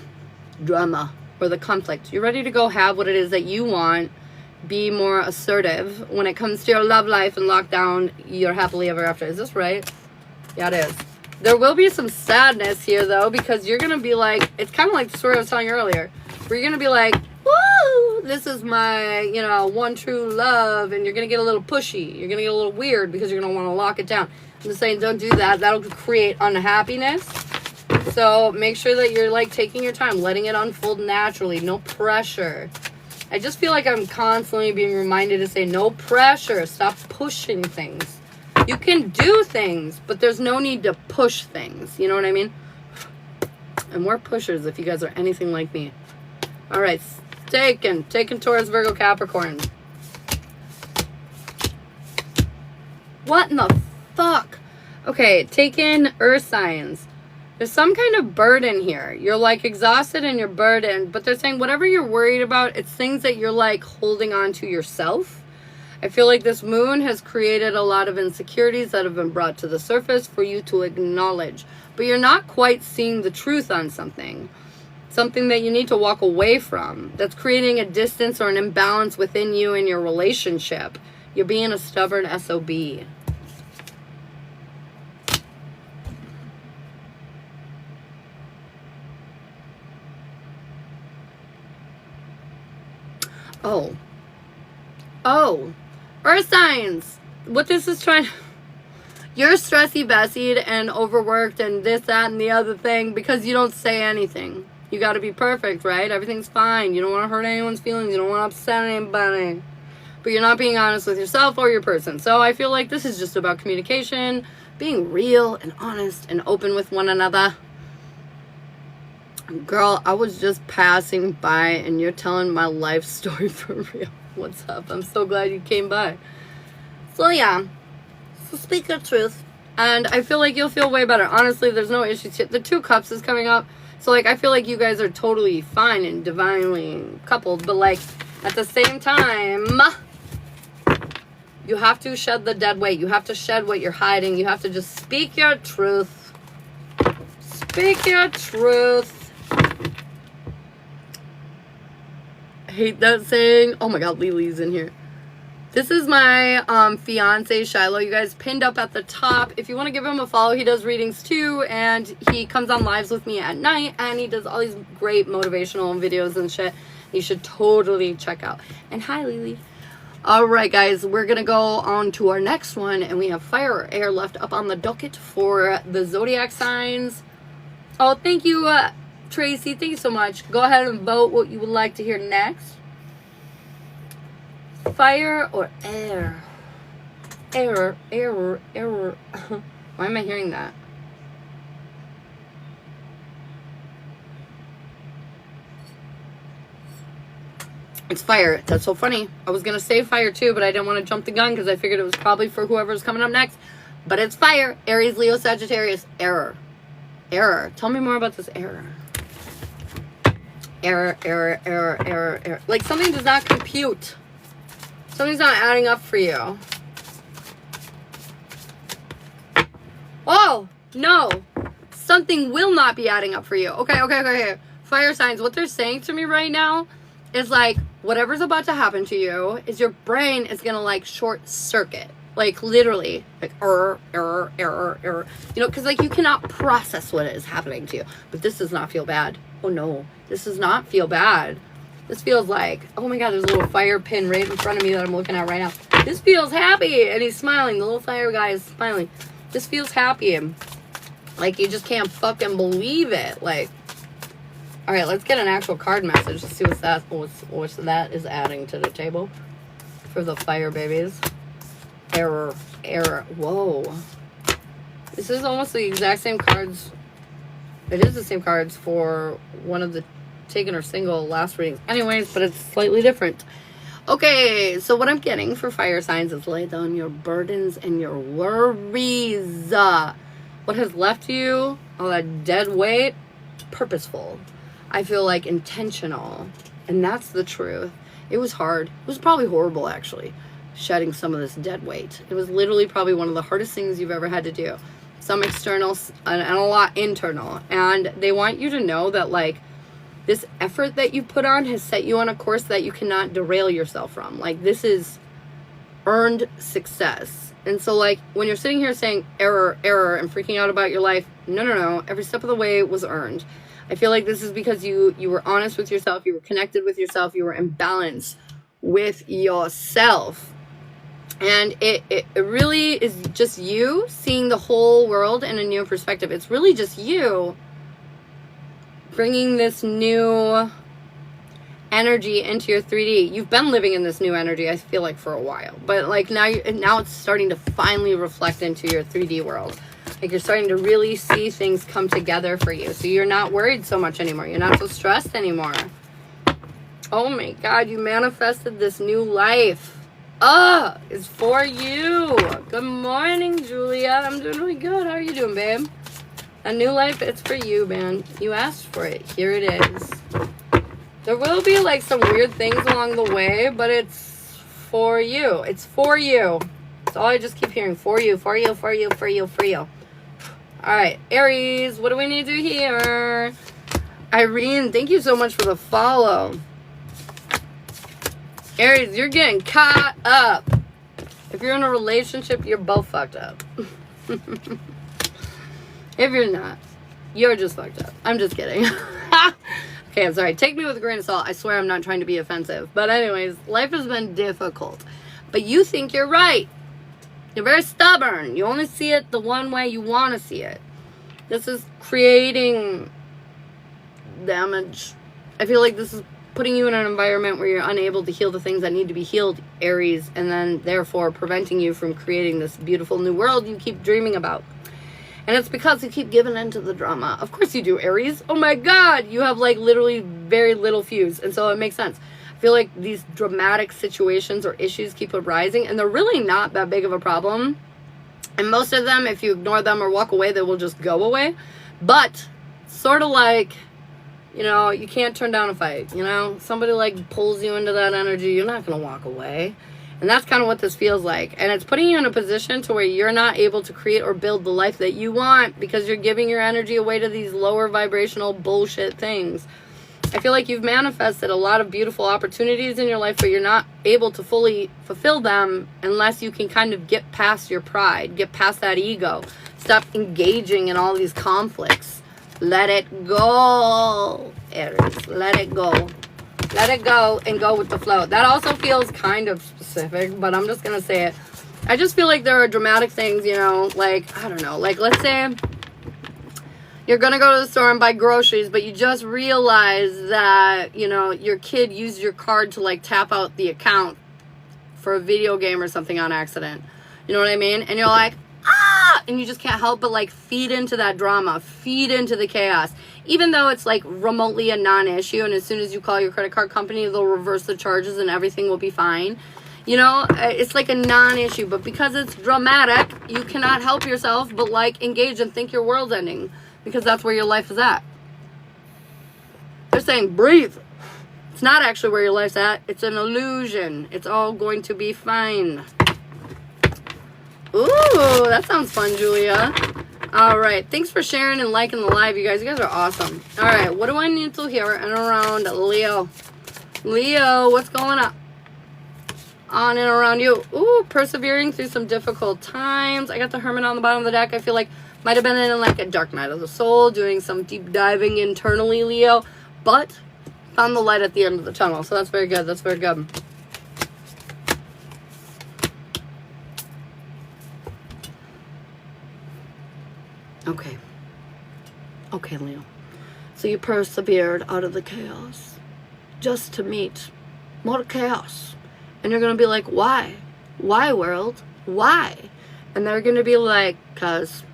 drama. or the conflict. You're ready to go have what it is that you want. Be more assertive when it comes to your love life and lock down your happily ever after. Is this right? Yeah, it is. There will be some sadness here, though, because you're going to be like, it's kind of like the story I was telling you earlier, where you're going to be like, woo, this is my, you know, one true love, and you're going to get a little pushy. You're going to get a little weird because you're going to want to lock it down. I'm just saying, don't do that. That'll create unhappiness. So make sure that you're, like, taking your time, letting it unfold naturally. No pressure. I just feel like I'm constantly being reminded to say no pressure. Stop pushing things. You can do things, but there's no need to push things. You know what I mean? And we're pushers if you guys are anything like me. All right, taken Taurus, Virgo, Capricorn. What in the fuck? Okay, taken Earth signs. There's some kind of burden here. You're like exhausted and you're burdened, but they're saying whatever you're worried about, it's things that you're like holding on to yourself. I feel like this moon has created a lot of insecurities that have been brought to the surface for you to acknowledge, but you're not quite seeing the truth on something that you need to walk away from. That's creating a distance or an imbalance within you and your relationship. You're being a stubborn SOB. Oh, Earth signs. What this is trying, you're stressy bessied and overworked and this, that, and the other thing because you don't say anything. You got to be perfect, right? Everything's fine. You don't want to hurt anyone's feelings. You don't want to upset anybody. But you're not being honest with yourself or your person. So I feel like this is just about communication, being real and honest and open with one another. Girl, I was just passing by and you're telling my life story for real. What's up? I'm so glad you came by. So yeah, so speak your truth. And I feel like you'll feel way better. Honestly, there's no issues here. The 2 Cups is coming up. So like, I feel like you guys are totally fine and divinely coupled. But like, at the same time, you have to shed the dead weight. You have to shed what you're hiding. You have to just speak your truth. Speak your truth. I hate that saying. Oh my god, Lily's in here. This is my fiance Shiloh. You guys pinned up at the top. If you want to give him a follow, he does readings too, and he comes on lives with me at night, and he does all these great motivational videos and shit. You should totally check out. And hi, Lily. All right, guys, we're gonna go on to our next one, and we have fire or air left up on the docket for the zodiac signs. Oh, thank you, Tracy. Thank you so much. Go ahead and vote what you would like to hear next. Fire or air? Error. Why am I hearing that? It's fire. That's so funny. I was going to say fire too, but I didn't want to jump the gun because I figured it was probably for whoever's coming up next. But it's fire. Aries, Leo, Sagittarius. Error. Tell me more about this error. Error. Like something does not compute. Something's not adding up for you. Oh, no. Something will not be adding up for you. Okay. Fire signs. What they're saying to me right now is like, whatever's about to happen to you is your brain is going to like short circuit. Like literally, like error. You know, because like you cannot process what is happening to you. But this does not feel bad. Oh no, this does not feel bad. This feels like, oh my god, there's a little fire pin right in front of me that I'm looking at right now. This feels happy. And he's smiling. The little fire guy is smiling. This feels happy. Like you just can't fucking believe it. Like, all right, let's get an actual card message to see what that is adding to the table for the fire babies. Error. Whoa. This is almost the exact same cards. It is the same cards for one of the taken or single last readings. Anyways, but it's slightly different. Okay, so what I'm getting for fire signs is lay down your burdens and your worries. What has left you, all that dead weight, purposeful. I feel like intentional. And that's the truth. It was hard. It was probably horrible, actually, shedding some of this dead weight. It was literally probably one of the hardest things you've ever had to do. Some external and a lot internal. And they want you to know that, like, this effort that you put on has set you on a course that you cannot derail yourself from. Like, this is earned success. And so, like, when you're sitting here saying error, error, and freaking out about your life, no. Every step of the way was earned. I feel like this is because you were honest with yourself, you were connected with yourself, you were in balance with yourself. And it really is just you seeing the whole world in a new perspective. It's really just you bringing this new energy into your 3D. You've been living in this new energy, I feel like, for a while. But, like, now it's starting to finally reflect into your 3D world. Like, you're starting to really see things come together for you. So you're not worried so much anymore. You're not so stressed anymore. Oh my God, you manifested this new life. It's for you. Good morning, Julia. I'm doing really good. How are you doing, babe? A new life, it's for you, man. You asked for it. Here it is. There will be, like, some weird things along the way, but it's for you. It's for you. That's all I just keep hearing. For you, for you, for you, for you, for you. All right, Aries, what do we need to do here? Irene, thank you so much for the follow. Aries, you're getting caught up. If you're in a relationship, you're both fucked up. If you're not, you're just fucked up. I'm just kidding. Okay, I'm sorry. Take me with a grain of salt. I swear I'm not trying to be offensive. But anyways, life has been difficult. But you think you're right. You're very stubborn. You only see it the one way you want to see it. This is creating damage. I feel like this is putting you in an environment where you're unable to heal the things that need to be healed, Aries, and then therefore preventing you from creating this beautiful new world you keep dreaming about. And it's because you keep giving into the drama. Of course you do, Aries. Oh my God, you have, like, literally very little fuse. And so it makes sense. I feel like these dramatic situations or issues keep arising, and they're really not that big of a problem. And most of them, if you ignore them or walk away, they will just go away. But sort of like, you know, you can't turn down a fight, you know? Somebody, like, pulls you into that energy, you're not going to walk away. And that's kind of what this feels like. And it's putting you in a position to where you're not able to create or build the life that you want because you're giving your energy away to these lower vibrational bullshit things. I feel like you've manifested a lot of beautiful opportunities in your life, but you're not able to fully fulfill them unless you can kind of get past your pride, get past that ego. Stop engaging in all these conflicts. Let it go, Aries. Let it go. Let it go and go with the flow. That also feels kind of specific, but I'm just going to say it. I just feel like there are dramatic things, you know, like, I don't know, like, let's say you're going to go to the store and buy groceries, but you just realize that, you know, your kid used your card to, like, tap out the account for a video game or something on accident. You know what I mean? And you're like, and you just can't help but, like, feed into that drama, feed into the chaos, even though it's, like, remotely a non-issue, and as soon as you call your credit card company, they'll reverse the charges and everything will be fine. You know, it's like a non-issue, but because it's dramatic, you cannot help yourself but, like, engage and think your world's ending, because that's where your life is at. They're saying, breathe. It's not actually where your life's at. It's an illusion. It's all going to be fine. Ooh, that sounds fun, Julia. All right. Thanks for sharing and liking the live, you guys. You guys are awesome. All right. What do I need to hear and around Leo? Leo, what's going on and around you? Ooh, persevering through some difficult times. I got the Hermit on the bottom of the deck. I feel like might have been in, like, a dark night of the soul, doing some deep diving internally, Leo. But found the light at the end of the tunnel. So that's very good. That's very good. Okay. Okay, Leo. So you persevered out of the chaos just to meet more chaos. And you're going to be like, why? Why, world? Why? And they're going to be like, cuz.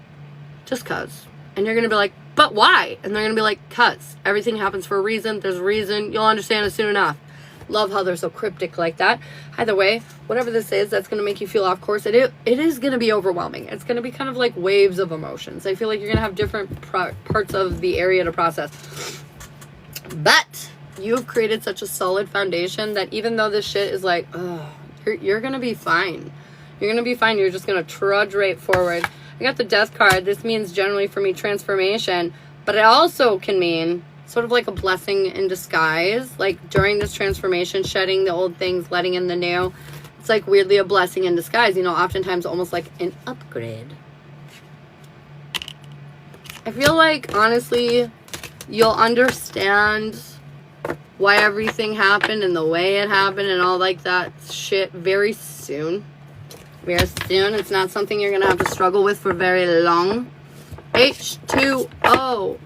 Just cuz. And you're going to be like, but why? And they're going to be like, cuz. Everything happens for a reason. There's a reason. You'll understand it soon enough. Love how they're so cryptic like that. Either way, whatever this is that's going to make you feel off course, it is going to be overwhelming. It's going to be kind of like waves of emotions. I feel like you're going to have different parts of the area to process. But you've created such a solid foundation that even though this shit is like, you're going to be fine. You're going to be fine. You're just going to trudge right forward. I got the Death card. This means generally for me transformation, but it also can mean sort of like a blessing in disguise. Like during this transformation, shedding the old things, letting in the new. It's like weirdly a blessing in disguise, you know, oftentimes almost like an upgrade. I feel like, honestly, you'll understand why everything happened and the way it happened and all like that shit very soon. Very soon. It's not something you're going to have to struggle with for very long. H2O.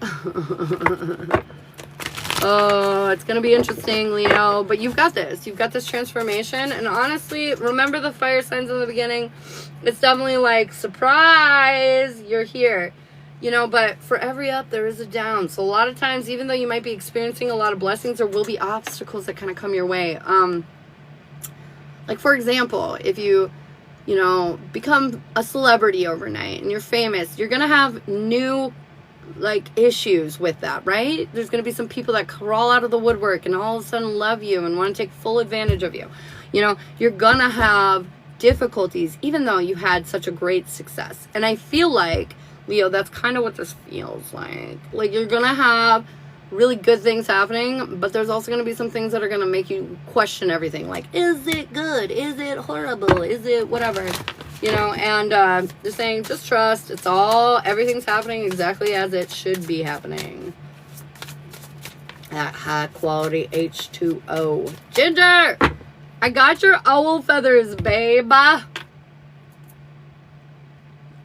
Oh, it's going to be interesting, Leo. But you've got this. You've got this transformation. And honestly, remember the fire signs in the beginning? It's definitely like, surprise, you're here. You know, but for every up, there is a down. So a lot of times, even though you might be experiencing a lot of blessings, there will be obstacles that kind of come your way. Like, for example, if you know, become a celebrity overnight and you're famous, you're going to have new, like, issues with that, right? There's going to be some people that crawl out of the woodwork and all of a sudden love you and want to take full advantage of you. You know, you're going to have difficulties, even though you had such a great success. And I feel like, Leo, that's kind of what this feels like. Like, you're going to have really good things happening, but there's also going to be some things that are going to make you question everything. Like, is it good? Is it horrible? Is it whatever? You know, and just saying, just trust. It's all, everything's happening exactly as it should be happening. That high quality H2O. Ginger! I got your owl feathers, babe.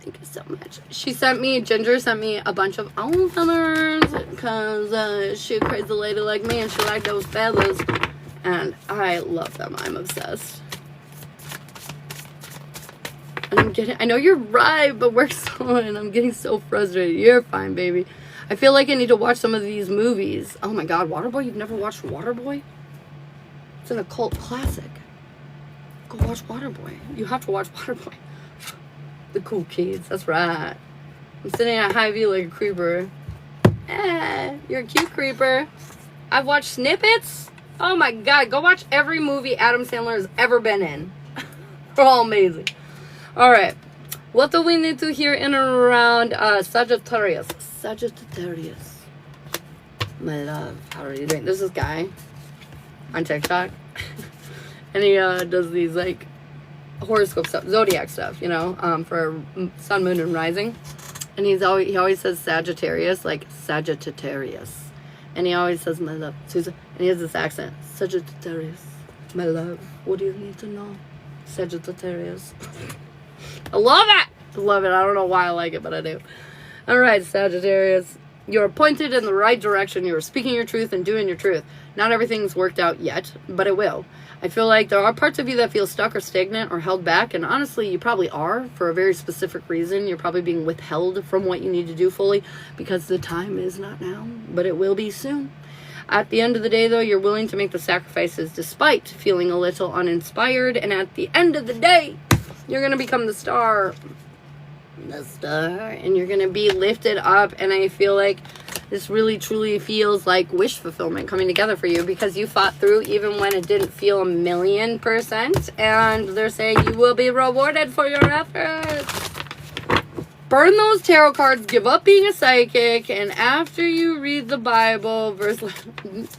Thank you so much. Ginger sent me a bunch of owl feathers because she a crazy lady like me and she liked those feathers. And I love them. I'm obsessed. And I know you're right, but we're so, and I'm getting so frustrated. You're fine, baby. I feel like I need to watch some of these movies. Oh my God, Waterboy? You've never watched Waterboy? It's an occult classic. Go watch Waterboy. You have to watch Waterboy. The cool kids, that's right. I'm sitting at high view like a creeper. You're a cute creeper. I've watched snippets. Oh my God, go watch every movie Adam Sandler has ever been in. They're all amazing. All right, what do we need to hear in and around Sagittarius? Sagittarius, my love, how are you doing? There's this guy on TikTok, and he does these like horoscope stuff, zodiac stuff, you know, for sun, moon, and rising. And he always says Sagittarius, like Sagittarius. And he always says, my love. And he has this accent, Sagittarius, my love. What do you need to know? Sagittarius. I love it. I love it. I don't know why I like it, but I do. All right, Sagittarius. You're pointed in the right direction. You're speaking your truth and doing your truth. Not everything's worked out yet, but it will. I feel like there are parts of you that feel stuck or stagnant or held back, and honestly, you probably are for a very specific reason. You're probably being withheld from what you need to do fully because the time is not now, but it will be soon. At the end of the day, though, you're willing to make the sacrifices despite feeling a little uninspired, and at the end of the day, you're going to become the star. The star, and you're going to be lifted up, and I feel like this really truly feels like wish fulfillment coming together for you because you fought through even when it didn't feel 1,000,000%, and they're saying you will be rewarded for your efforts. Burn those tarot cards, give up being a psychic, and after you read the Bible,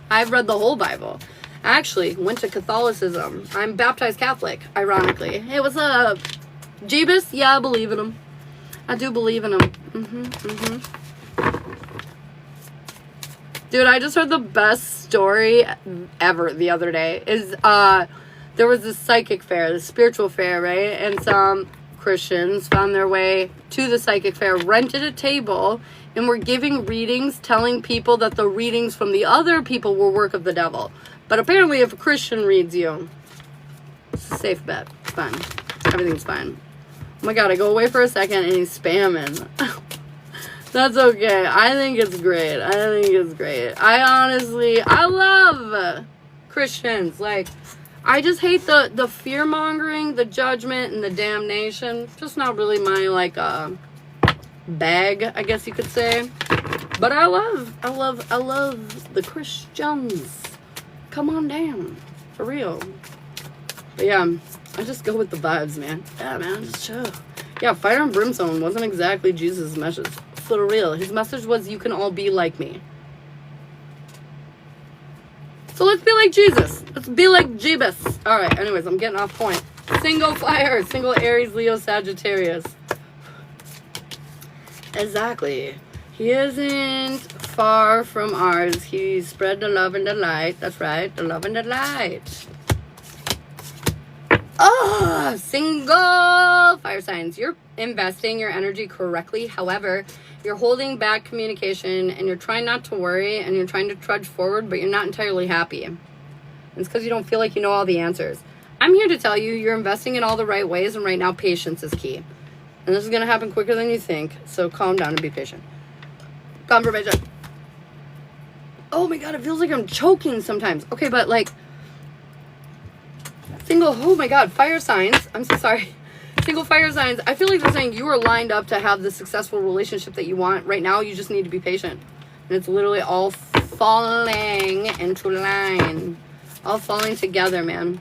I've read the whole Bible. Actually, went to Catholicism. I'm baptized Catholic, ironically. Hey, what's up? Jeebus? Yeah, I believe in him. I do believe in him. Dude, I just heard the best story ever the other day. There was this psychic fair, this spiritual fair, right? And some Christians found their way to the psychic fair, rented a table, and were giving readings, telling people that the readings from the other people were work of the devil. But apparently if a Christian reads you, it's a safe bet. It's fine. Everything's fine. Oh my God, I go away for a second and he's spamming. That's okay. I think it's great. I love Christians. Like, I just hate the fear-mongering, the judgment, and the damnation. Just not really my, like, bag, I guess you could say. But I love the Christians. Come on down. For real. But yeah, I just go with the vibes, man. Yeah, man, just chill. Yeah, fire and brimstone wasn't exactly Jesus' message. For real. His message was, you can all be like me. So let's be like Jesus. Let's be like Jeebus. All right, anyways, I'm getting off point. Single fire, single Aries, Leo, Sagittarius. Exactly. He isn't far from ours. He spread the love and the light. That's right, the love and the light. Oh, single fire signs. You're investing your energy correctly. However, you're holding back communication and you're trying not to worry and you're trying to trudge forward, but you're not entirely happy. It's because you don't feel like you know all the answers. I'm here to tell you, you're investing in all the right ways, and right now, patience is key. And this is going to happen quicker than you think, so calm down and be patient. Confirmation. Oh my God, it feels like I'm choking sometimes. Okay, but like, oh my God, fire signs. I'm so sorry. Single fire signs. I feel like they're saying you are lined up to have the successful relationship that you want. Right now, you just need to be patient. And it's literally all falling into line. All falling together, man.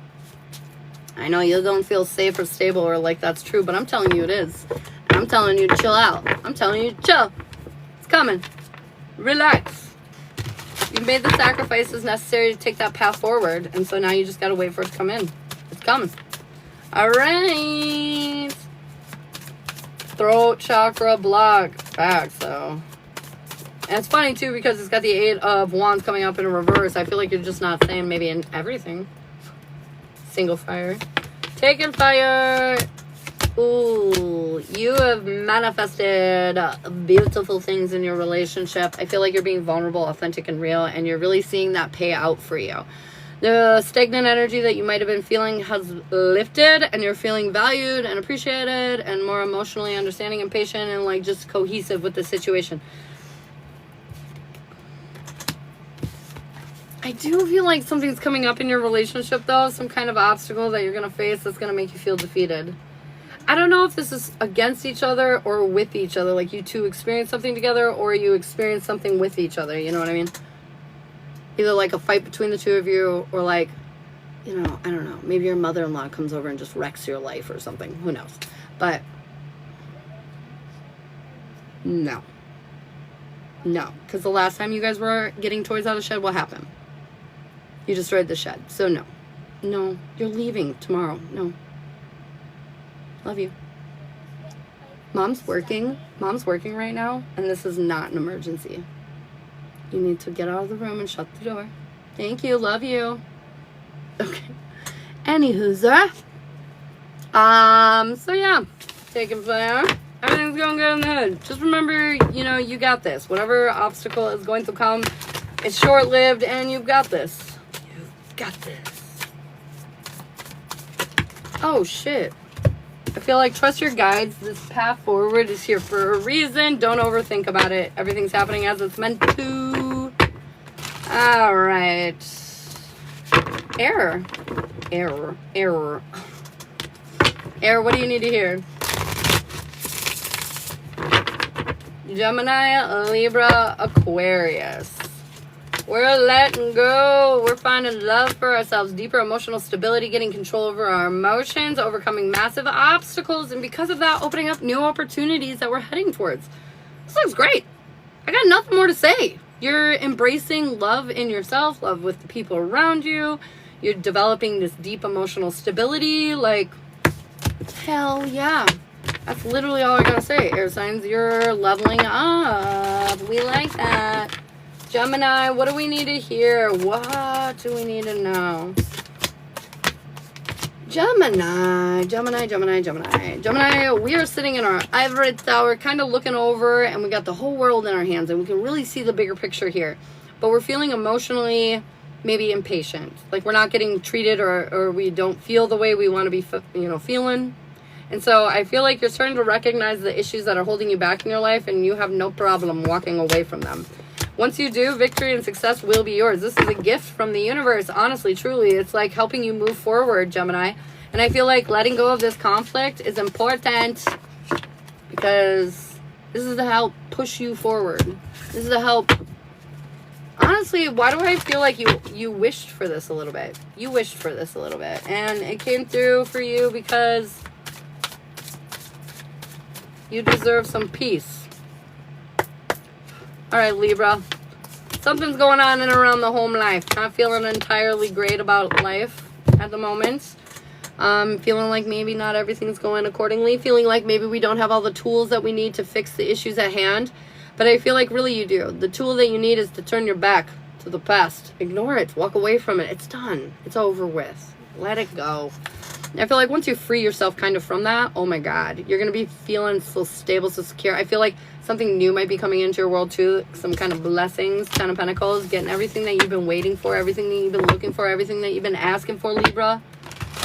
I know you don't feel safe or stable or like that's true, but I'm telling you it is. And I'm telling you to chill out. I'm telling you to chill. It's coming. Relax. You've made the sacrifices necessary to take that path forward. And so now you just got to wait for it to come in. It's coming. All right. Throat chakra block. Back, so. And it's funny, too, because it's got the 8 of Wands coming up in reverse. I feel like you're just not saying maybe in everything. Single fire. Taking fire. Ooh, you have manifested beautiful things in your relationship. I feel like you're being vulnerable, authentic, and real, and you're really seeing that pay out for you. The stagnant energy that you might have been feeling has lifted, and you're feeling valued and appreciated and more emotionally understanding and patient and like just cohesive with the situation. I do feel like something's coming up in your relationship, though. Some kind of obstacle that you're going to face that's going to make you feel defeated. I don't know if this is against each other or with each other. Like you two experience something together or you experience something with each other. You know what I mean? Either like a fight between the two of you or like, you know, I don't know. Maybe your mother-in-law comes over and just wrecks your life or something. Who knows? But no. No. Because the last time you guys were getting toys out of the shed, what happened? You destroyed the shed. So no. No. You're leaving tomorrow. No. Love you. Mom's working. Mom's working right now. And this is not an emergency. You need to get out of the room and shut the door. Thank you. Love you. Okay. Anywho, sir. So yeah. Taking fire. Everything's going good in the hood. Just remember, you know, you got this. Whatever obstacle is going to come, it's short-lived and you've got this. You've got this. Oh, shit. I feel like trust your guides. This path forward is here for a reason. Don't overthink about it. Everything's happening as it's meant to. All right. Error. Error. Error. Error, what do you need to hear? Gemini, Libra, Aquarius. We're letting go. We're finding love for ourselves, deeper emotional stability, getting control over our emotions, overcoming massive obstacles, and because of that, opening up new opportunities that we're heading towards. This looks great. I got nothing more to say. You're embracing love in yourself, love with the people around you. You're developing this deep emotional stability. Like, hell yeah. That's literally all I gotta say. Air signs, you're leveling up. We like that. Gemini, what do we need to hear? What do we need to know? Gemini, Gemini, Gemini, Gemini. Gemini, we are sitting in our ivory tower, kind of looking over, and we got the whole world in our hands, and we can really see the bigger picture here. But we're feeling emotionally maybe impatient. Like we're not getting treated or we don't feel the way we want to be, feeling. And so I feel like you're starting to recognize the issues that are holding you back in your life, and you have no problem walking away from them. Once you do, victory and success will be yours. This is a gift from the universe, honestly, truly. It's like helping you move forward, Gemini. And I feel like letting go of this conflict is important because this is to help push you forward. This is to help. Honestly, why do I feel like you wished for this a little bit? You wished for this a little bit. And it came through for you because you deserve some peace. All right, Libra. Something's going on in and around the home life. Not feeling entirely great about life at the moment. Feeling like maybe not everything's going accordingly. Feeling like maybe we don't have all the tools that we need to fix the issues at hand. But I feel like really you do. The tool that you need is to turn your back to the past. Ignore it. Walk away from it. It's done. It's over with. Let it go. I feel like once you free yourself kind of from that, oh my God, you're going to be feeling so stable, so secure. I feel like something new might be coming into your world too. Some kind of blessings, 10 of Pentacles, getting everything that you've been waiting for, everything that you've been looking for, everything that you've been asking for, Libra.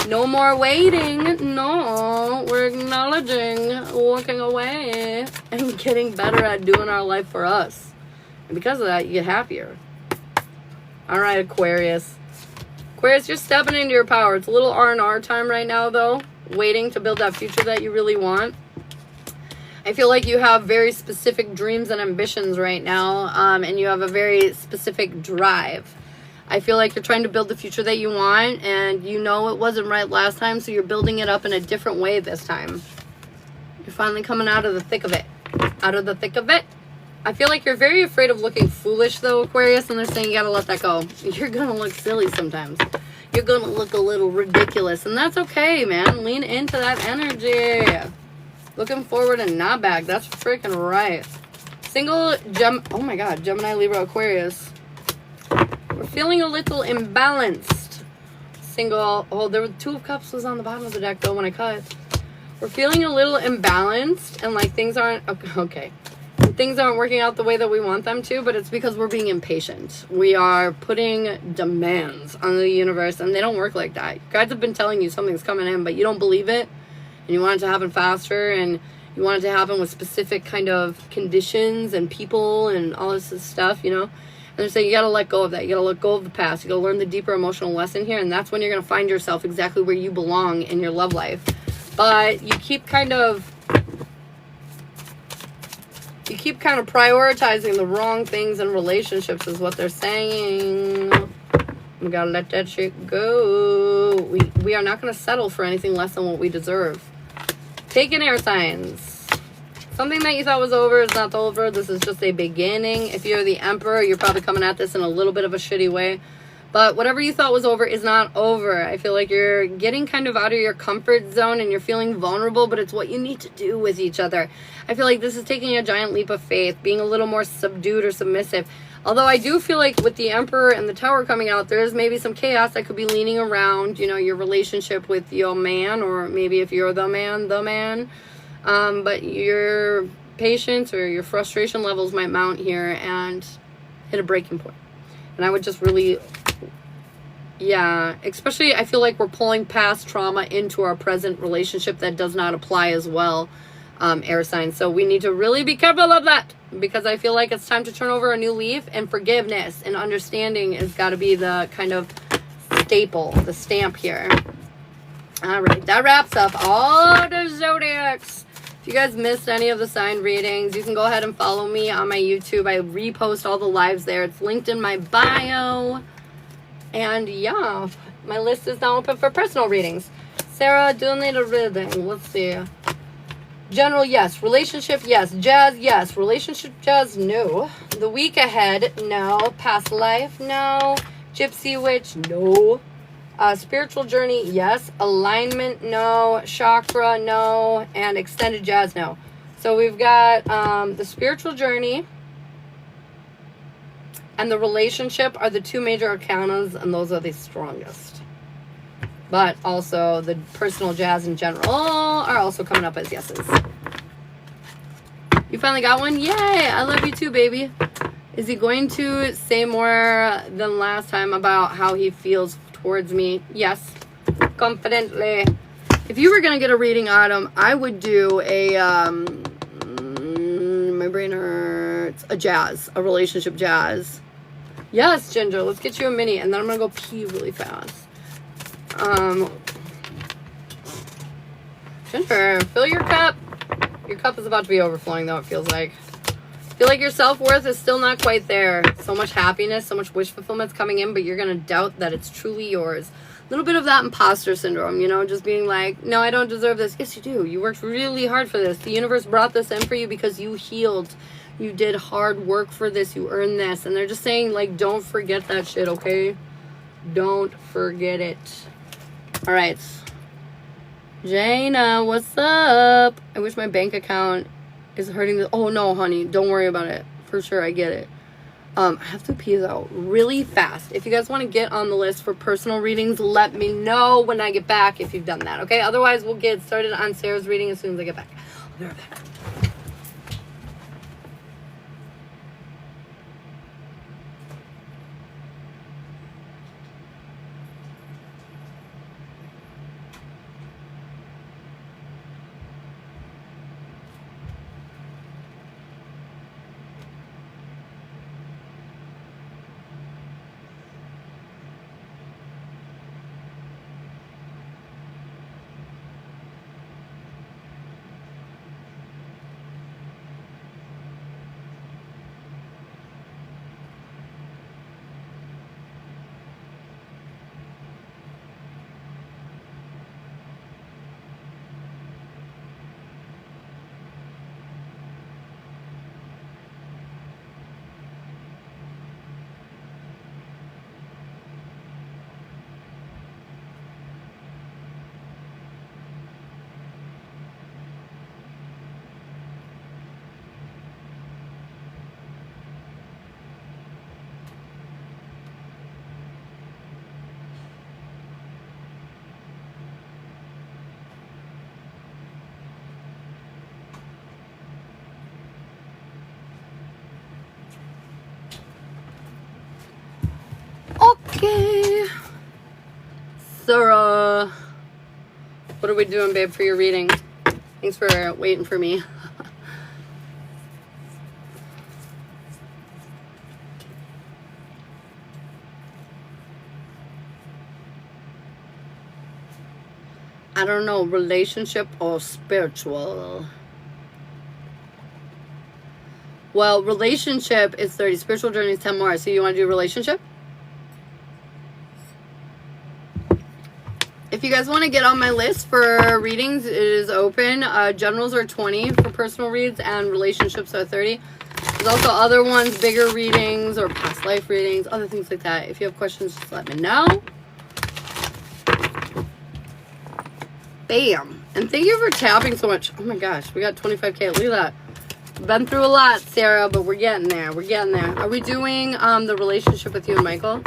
No more waiting. No, we're acknowledging, walking away, and getting better at doing our life for us. And because of that, you get happier. All right, Aquarius. Aquarius, you're stepping into your power. It's a little R&R time right now, though. Waiting to build that future that you really want. I feel like you have very specific dreams and ambitions right now. And you have a very specific drive. I feel like you're trying to build the future that you want. And you know it wasn't right last time. So you're building it up in a different way this time. You're finally coming out of the thick of it. Out of the thick of it. I feel like you're very afraid of looking foolish, though, Aquarius, and they're saying you gotta let that go. You're gonna look silly sometimes. You're gonna look a little ridiculous, and that's okay, man. Lean into that energy. Looking forward and not back. That's freaking right. Single oh my God, Gemini, Libra, Aquarius. We're feeling a little imbalanced. Single, oh, there were 2 of Cups was on the bottom of the deck, though, when I cut. We're feeling a little imbalanced, and like things aren't, okay. Things aren't working out the way that we want them to, but it's because we're being impatient. We are putting demands on the universe, and they don't work like that. Guides have been telling you something's coming in, but you don't believe it, and you want it to happen faster, and you want it to happen with specific kind of conditions and people and all this stuff, you know? And they're saying you gotta let go of that. You gotta let go of the past. You gotta learn the deeper emotional lesson here, and that's when you're gonna find yourself exactly where you belong in your love life. But you keep kind of prioritizing the wrong things in relationships is what they're saying. We gotta let that shit go. We are not gonna settle for anything less than what we deserve. Taking air signs. Something that you thought was over is not over. This is just a beginning. If you're the Emperor, you're probably coming at this in a little bit of a shitty way. But whatever you thought was over is not over. I feel like you're getting kind of out of your comfort zone and you're feeling vulnerable, but it's what you need to do with each other. I feel like this is taking a giant leap of faith, being a little more subdued or submissive. Although I do feel like with the Emperor and the Tower coming out, there is maybe some chaos that could be leaning around, you know, your relationship with your man, or maybe if you're the man. But your patience or your frustration levels might mount here and hit a breaking point. And I would just really... yeah, especially I feel like we're pulling past trauma into our present relationship that does not apply as well, air signs. So we need to really be careful of that, because I feel like it's time to turn over a new leaf, and forgiveness and understanding has got to be the kind of staple, the stamp here. All right, that wraps up all the Zodiacs. If you guys missed any of the sign readings, you can go ahead and follow me on my YouTube. I repost all the lives there. It's linked in my bio. And yeah, my list is now open for personal readings. Sarah, do you need a reading? Let's see. General, yes. Relationship, yes. Jazz, yes. Relationship, jazz, no. The week ahead, no. Past life, no. Gypsy witch, no. Spiritual journey, yes. Alignment, no. Chakra, no. And extended jazz, no. So we've got the spiritual journey and the relationship are the 2 major arcanas, and those are the strongest. But also the personal jazz in general are also coming up as yeses. You finally got one? Yay! I love you too, baby. Is he going to say more than last time about how he feels towards me? Yes. Confidently. If you were going to get a reading on him, I would do a, my brain hurts, a jazz, a relationship jazz. Yes, Ginger, let's get you a mini, and then I'm going to go pee really fast. Ginger, fill your cup. Your cup is about to be overflowing, though, it feels like. I feel like your self-worth is still not quite there. So much happiness, so much wish fulfillment's coming in, but you're going to doubt that it's truly yours. A little bit of that imposter syndrome, you know, just being like, no, I don't deserve this. Yes, you do. You worked really hard for this. The universe brought this in for you because you healed You did hard work for this. You earned this. And they're just saying, like, don't forget that shit, okay? Don't forget it. All right. Jana, what's up? I wish my bank account is hurting. Oh, no, honey. Don't worry about it. For sure, I get it. I have to pee though really fast. If you guys want to get on the list for personal readings, let me know when I get back if you've done that, okay? Otherwise, we'll get started on Sarah's reading as soon as I get back. I'll be right back. Okay. Sarah, what are we doing, babe, for your reading? Thanks for waiting for me. I don't know, relationship or spiritual? Well, relationship is 30. Spiritual journey is 10 more. So you want to do relationship? If you guys want to get on my list for readings, it is open. Generals are 20 for personal reads and relationships are 30. There's also other ones, bigger readings or past life readings, other things like that. If you have questions, just let me know. Bam. And thank you for tapping so much. Oh my gosh, we got 25K. Look at that. Been through a lot, Sarah, but we're getting there. We're getting there. Are we doing the relationship with you and Michael?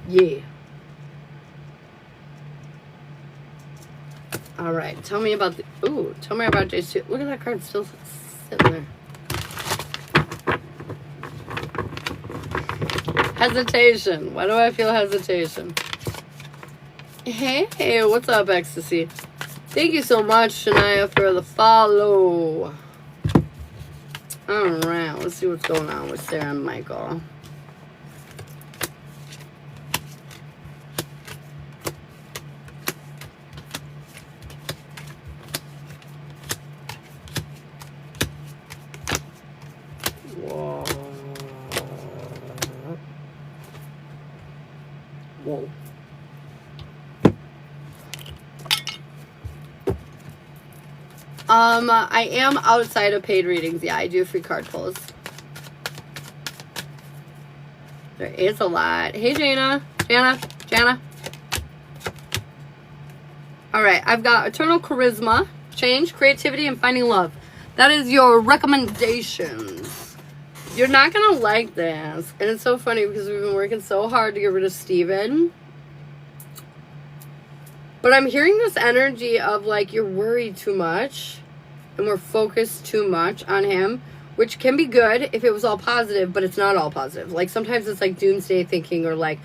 Yeah. All right. Tell me about the... Ooh, tell me about J2. Look at that card still sitting there. Hesitation. Why do I feel hesitation? Hey, what's up, Ecstasy? Thank you so much, Shania, for the follow. All right. Let's see what's going on with Sarah and Michael. Whoa. I am outside of paid readings. Yeah, I do free card pulls. There is a lot. Hey, Jana. All right, I've got Eternal Charisma, Change, Creativity, and Finding Love. That is your recommendations. You're not going to like this. And it's so funny because we've been working so hard to get rid of Steven. But I'm hearing this energy of, like, you're worried too much. And we're focused too much on him. Which can be good if it was all positive, but it's not all positive. Like, sometimes it's, like, doomsday thinking or, like,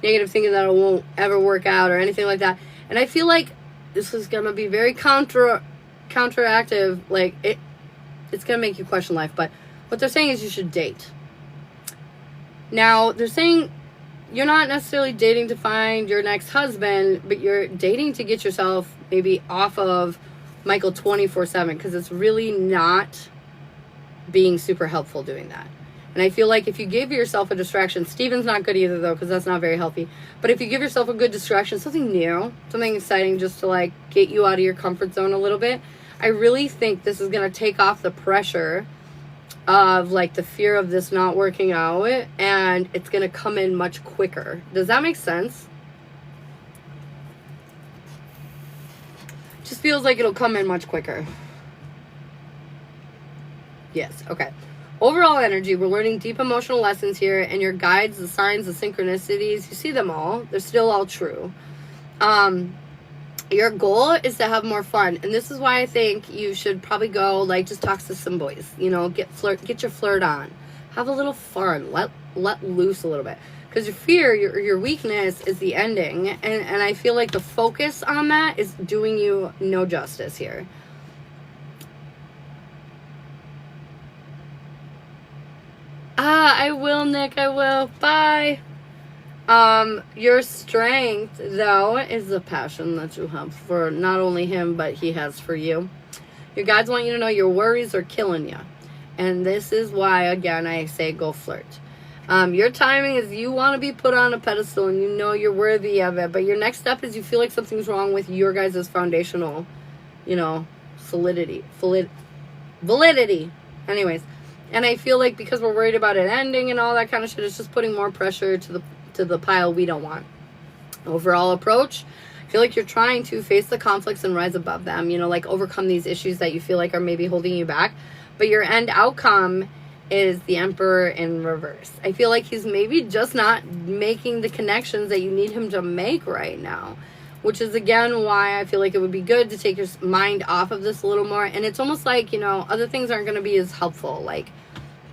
negative thinking that it won't ever work out or anything like that. And I feel like this is going to be very counteractive. Like, it's going to make you question life. But what they're saying is you should date. Now, they're saying you're not necessarily dating to find your next husband, but you're dating to get yourself maybe off of Michael 24/7, because it's really not being super helpful doing that. And I feel like if you give yourself a distraction, Steven's not good either, though, because that's not very healthy. But if you give yourself a good distraction, something new, something exciting, just to, like, get you out of your comfort zone a little bit, I really think this is going to take off the pressure of, like, the fear of this not working out, and it's going to come in much quicker. Does that make sense? Just feels like it'll come in much quicker. Yes, okay. Overall energy, we're learning deep emotional lessons here, and your guides, the signs, the synchronicities, you see them all. They're still all true. Your goal is to have more fun, and this is why I think you should probably go, like, just talk to some boys, you know, get your flirt on, have a little fun, let loose a little bit, because your fear, your weakness is the ending, and I feel like the focus on that is doing you no justice here. I will, Nick, I will. Bye. Your strength, though, is the passion that you have for not only him, but he has for you. Your guides want you to know your worries are killing you. And this is why, again, I say go flirt. Your timing is you want to be put on a pedestal and you know you're worthy of it. But your next step is you feel like something's wrong with your guys' foundational, you know, validity. Anyways. And I feel like because we're worried about it ending and all that kind of shit, it's just putting more pressure to the pile we don't want. Overall approach, I feel like you're trying to face the conflicts and rise above them, you know, like overcome these issues that you feel like are maybe holding you back. But your end outcome is the Emperor in reverse. I feel like he's maybe just not making the connections that you need him to make right now. Which is, again, why I feel like it would be good to take your mind off of this a little more. And it's almost like, you know, other things aren't going to be as helpful. Like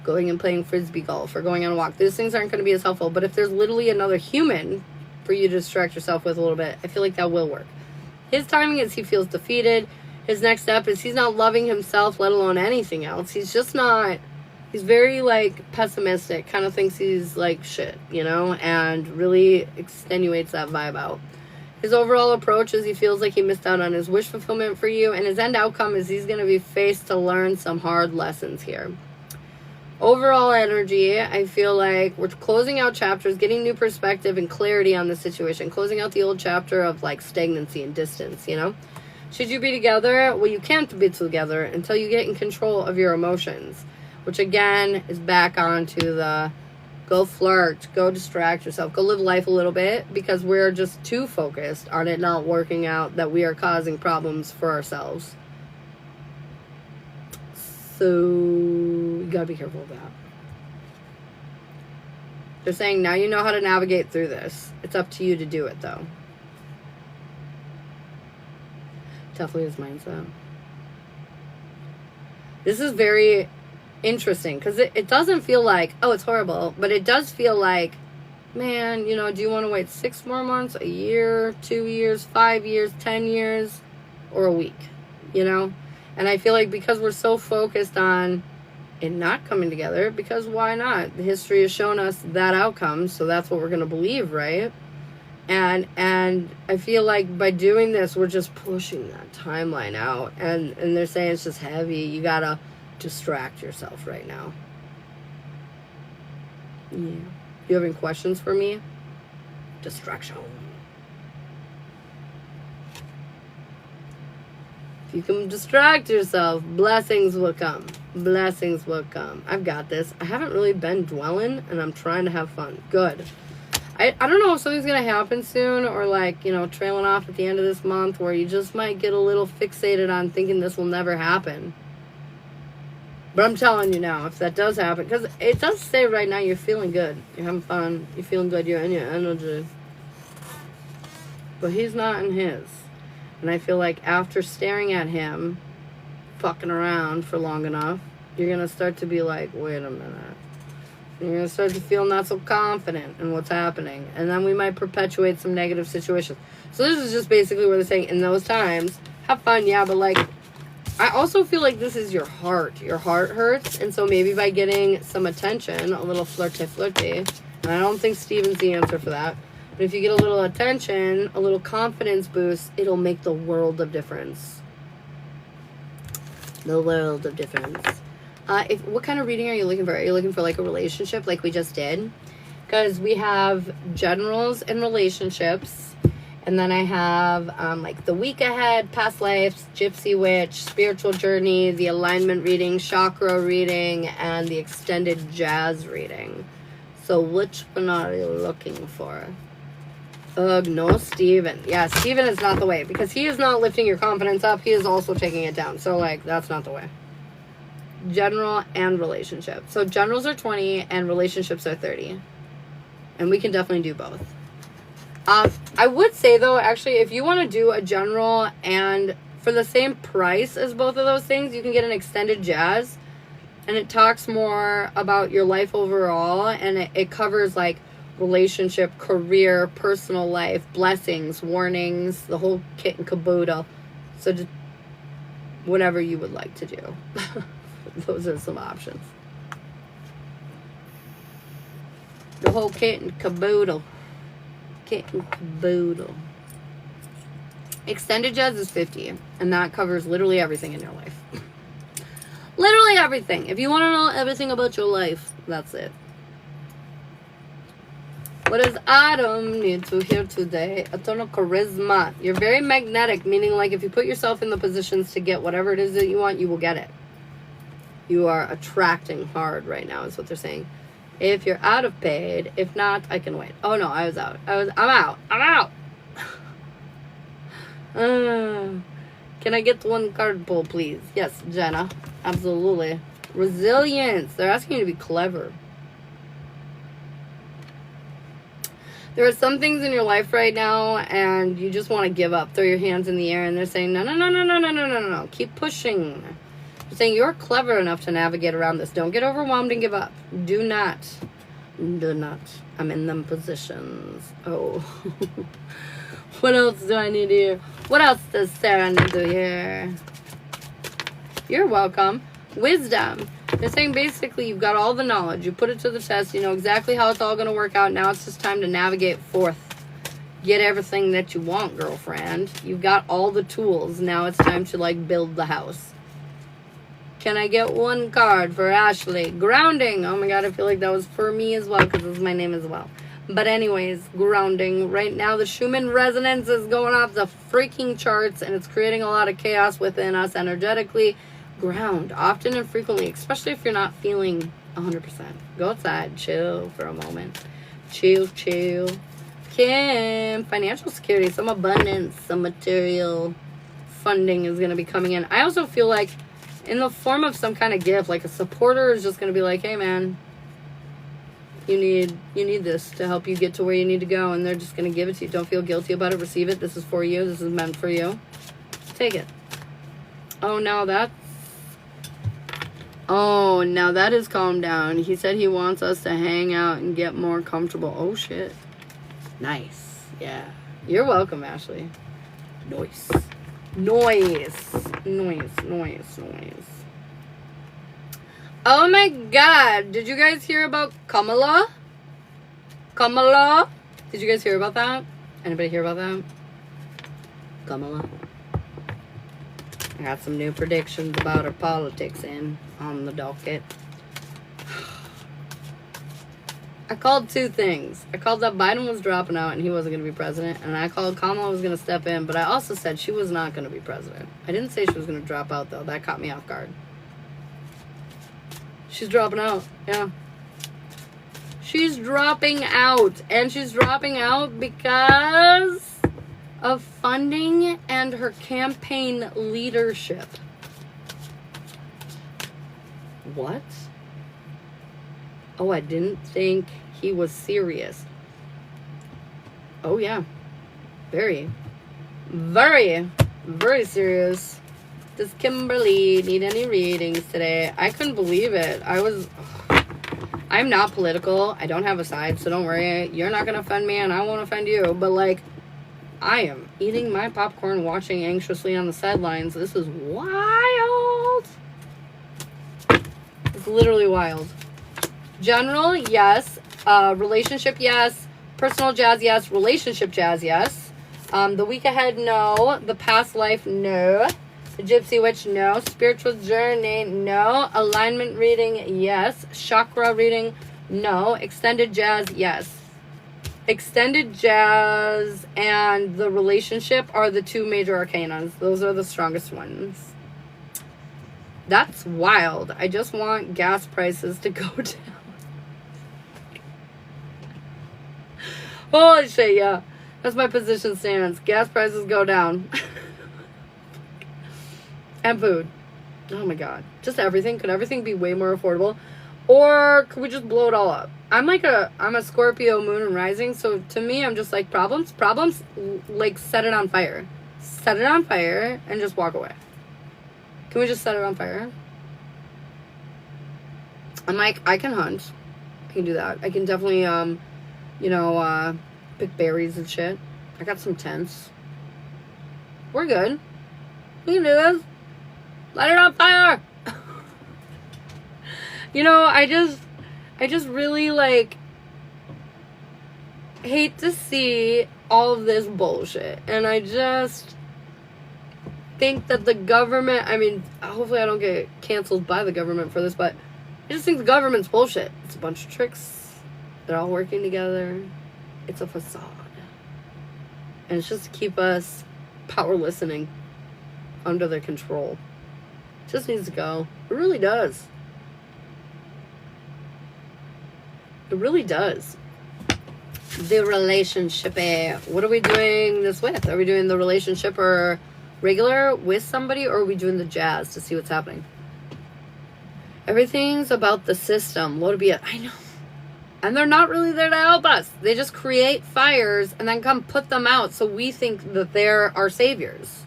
going and playing frisbee golf or going on a walk. Those things aren't going to be as helpful. But if there's literally another human for you to distract yourself with a little bit, I feel like that will work. His timing is he feels defeated. His next step is he's not loving himself, let alone anything else. He's just not... He's very, like, pessimistic. Kind of thinks he's, like, shit, you know? And really extenuates that vibe out. His overall approach is he feels like he missed out on his wish fulfillment for you. And his end outcome is he's going to be faced to learn some hard lessons here. Overall energy, I feel like we're closing out chapters, getting new perspective and clarity on the situation. Closing out the old chapter of, like, stagnancy and distance, you know? Should you be together? Well, you can't be together until you get in control of your emotions. Which, again, is back onto the... Go flirt, go distract yourself, go live life a little bit, because we're just too focused on it not working out that we are causing problems for ourselves. So, you gotta be careful of that. They're saying now you know how to navigate through this. It's up to you to do it, though. Definitely his mindset. This is very... interesting, because it doesn't feel like, oh, it's horrible, but it does feel like, man, you know, do you want to wait 6 more months, a year, 2 years, 5 years, 10 years, or a week, you know? And I feel like because we're so focused on it not coming together, because why not? The history has shown us that outcome, so that's what we're going to believe, right? And I feel like by doing this, we're just pushing that timeline out, and they're saying it's just heavy, you gotta distract yourself right now. Yeah. You have any questions for me? Distraction. If you can distract yourself, blessings will come. Blessings will come. I've got this. I haven't really been dwelling, and I'm trying to have fun. Good. I don't know if something's going to happen soon, or, like, you know, trailing off at the end of this month, where you just might get a little fixated on thinking this will never happen. But I'm telling you now, if that does happen, because it does say right now you're feeling good. You're having fun. You're feeling good. You're in your energy. But he's not in his. And I feel like after staring at him, fucking around for long enough, you're going to start to be like, wait a minute. And you're going to start to feel not so confident in what's happening. And then we might perpetuate some negative situations. So this is just basically what they're saying. In those times, have fun, yeah, but, like, I also feel like this is your heart. Your heart hurts. And so maybe by getting some attention, a little flirty, and I don't think Steven's the answer for that. But if you get a little attention, a little confidence boost, it'll make the world of difference. The world of difference. What kind of reading are you looking for? Are you looking for like a relationship like we just did? Because we have generals and relationships. And then I have like the week ahead, past lives, gypsy witch, spiritual journey, the alignment reading, chakra reading, and the extended jazz reading. So which one are you looking for? Ugh, no, Steven. Yeah, Steven is not the way. Because he is not lifting your confidence up. He is also taking it down. So like, that's not the way. General and relationship. So generals are 20 and relationships are 30. And we can definitely do both. I would say though, actually, if you want to do a general and for the same price as both of those things, you can get an extended jazz. And it talks more about your life overall. And it covers like relationship, career, personal life, blessings, warnings, the whole kit and caboodle. So just whatever you would like to do. Those are some options. The whole kit and caboodle. Kit and caboodle. Extended jazz is 50. And that covers literally everything in your life. Literally everything. If you want to know everything about your life, that's it. What does Adam need to hear today? A ton of charisma. You're very magnetic, meaning like if you put yourself in the positions to get whatever it is that you want, you will get it. You are attracting hard right now is what they're saying. If you're out of paid, if not, I can wait. Oh no, I was out. I'm out. Can I get one card pull, please? Yes, Jenna. Absolutely. Resilience. They're asking you to be clever. There are some things in your life right now and you just want to give up. Throw your hands in the air and they're saying, no. Keep pushing. They're saying you're clever enough to navigate around this. Don't get overwhelmed and give up. Do not. I'm in them positions. Oh. What else do I need to hear? What else does Sarah need to hear? You're welcome. Wisdom. They're saying basically you've got all the knowledge. You put it to the test. You know exactly how it's all going to work out. Now it's just time to navigate forth. Get everything that you want, girlfriend. You've got all the tools. Now it's time to like build the house. Can I get one card for Ashley? Grounding. Oh my god, I feel like that was for me as well because it's my name as well. But anyways, grounding. Right now the Schumann resonance is going off the freaking charts and it's creating a lot of chaos within us energetically. Ground often and frequently, especially if you're not feeling 100%. Go outside, chill for a moment. Chill. Kim, financial security, some abundance, some material funding is going to be coming in. I also feel like in the form of some kind of gift, like a supporter is just going to be like, hey man, you need this to help you get to where you need to go, and they're just going to give it to you. Don't feel guilty about it. Receive it. This is for you. This is meant for you. Take it. Oh, now that is calmed down. He said he wants us to hang out and get more comfortable. Oh, shit. Nice. Yeah. You're welcome, Ashley. Noise. Oh, my God. Did you guys hear about Kamala? Did you guys hear about that? Anybody hear about that? Kamala. I got some new predictions about her politics on the docket. I called two things. I called that Biden was dropping out and he wasn't going to be president. And I called Kamala was going to step in. But I also said she was not going to be president. I didn't say she was going to drop out, though. That caught me off guard. She's dropping out. Yeah. She's dropping out. And she's dropping out because of funding and her campaign leadership. What? Oh, I didn't think he was serious. Oh, yeah. Very serious. Does Kimberly need any readings today? I couldn't believe it. I'm not political. I don't have a side, so don't worry. You're not going to offend me, and I won't offend you. But, like, I am eating my popcorn, watching anxiously on the sidelines. This is wild. It's literally wild. General, yes. Relationship, yes. Personal jazz, yes. Relationship jazz, yes. The week ahead, no. The past life, no. Gypsy Witch, no. Spiritual Journey, no. Alignment reading, yes. Chakra reading, no. Extended Jazz, yes. Extended Jazz and the relationship are the two major arcanas. Those are the strongest ones. That's wild. I just want gas prices to go down. Holy shit, yeah. That's my position stance. Gas prices go down. And food. Oh my god. Just everything. Could everything be way more affordable? Or could we just blow it all up? I'm a Scorpio moon and rising, so to me I'm just like problems, like set it on fire. Set it on fire and just walk away. Can we just set it on fire? I'm like, I can hunt. I can do that. I can definitely pick berries and shit. I got some tents. We're good. We can do this. Light it on fire. I just really like hate to see all of this bullshit. And I just think that the government, I mean, hopefully I don't get canceled by the government for this, but I just think the government's bullshit. It's a bunch of tricks. They're all working together. It's a facade. And it's just to keep us powerless and under their control. It just needs to go. It really does. It really does. The relationship. What are we doing this with? Are we doing the relationship or regular with somebody, or are we doing the jazz to see what's happening? Everything's about the system. What would be it? I know. And they're not really there to help us. They just create fires and then come put them out so we think that they're our saviors.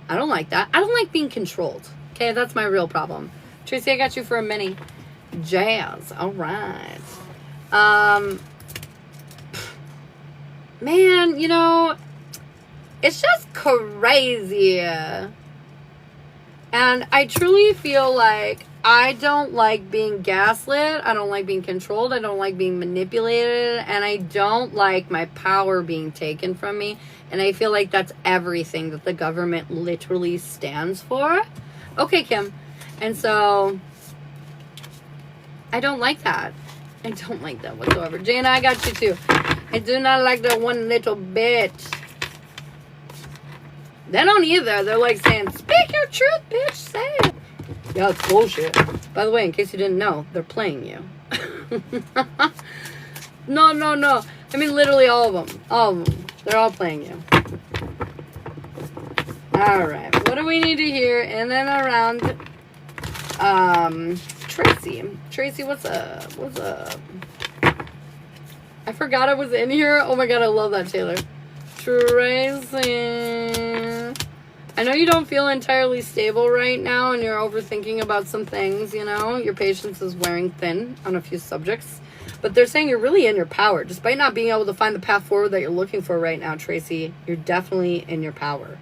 I don't like that. I don't like being controlled. Okay, that's my real problem. Tracy, I got you for a mini. Jazz. All right. Man, it's just crazy. And I truly feel like I don't like being gaslit. I don't like being controlled. I don't like being manipulated. And I don't like my power being taken from me. And I feel like that's everything that the government literally stands for. Okay, Kim. And so I don't like that. I don't like that whatsoever. Jana, I got you too. I do not like that one little bit. They don't either. They're like saying, speak your truth, bitch. Say it. Yeah, it's bullshit. By the way, in case you didn't know, they're playing you. No. I mean, literally all of them. All of them. They're all playing you. Alright. What do we need to hear in and around Tracy? Tracy, what's up? What's up? I forgot I was in here. Oh my god, I love that, Taylor. Tracy. I know you don't feel entirely stable right now and you're overthinking about some things, Your patience is wearing thin on a few subjects. But they're saying you're really in your power. Despite not being able to find the path forward that you're looking for right now, Tracy, you're definitely in your power.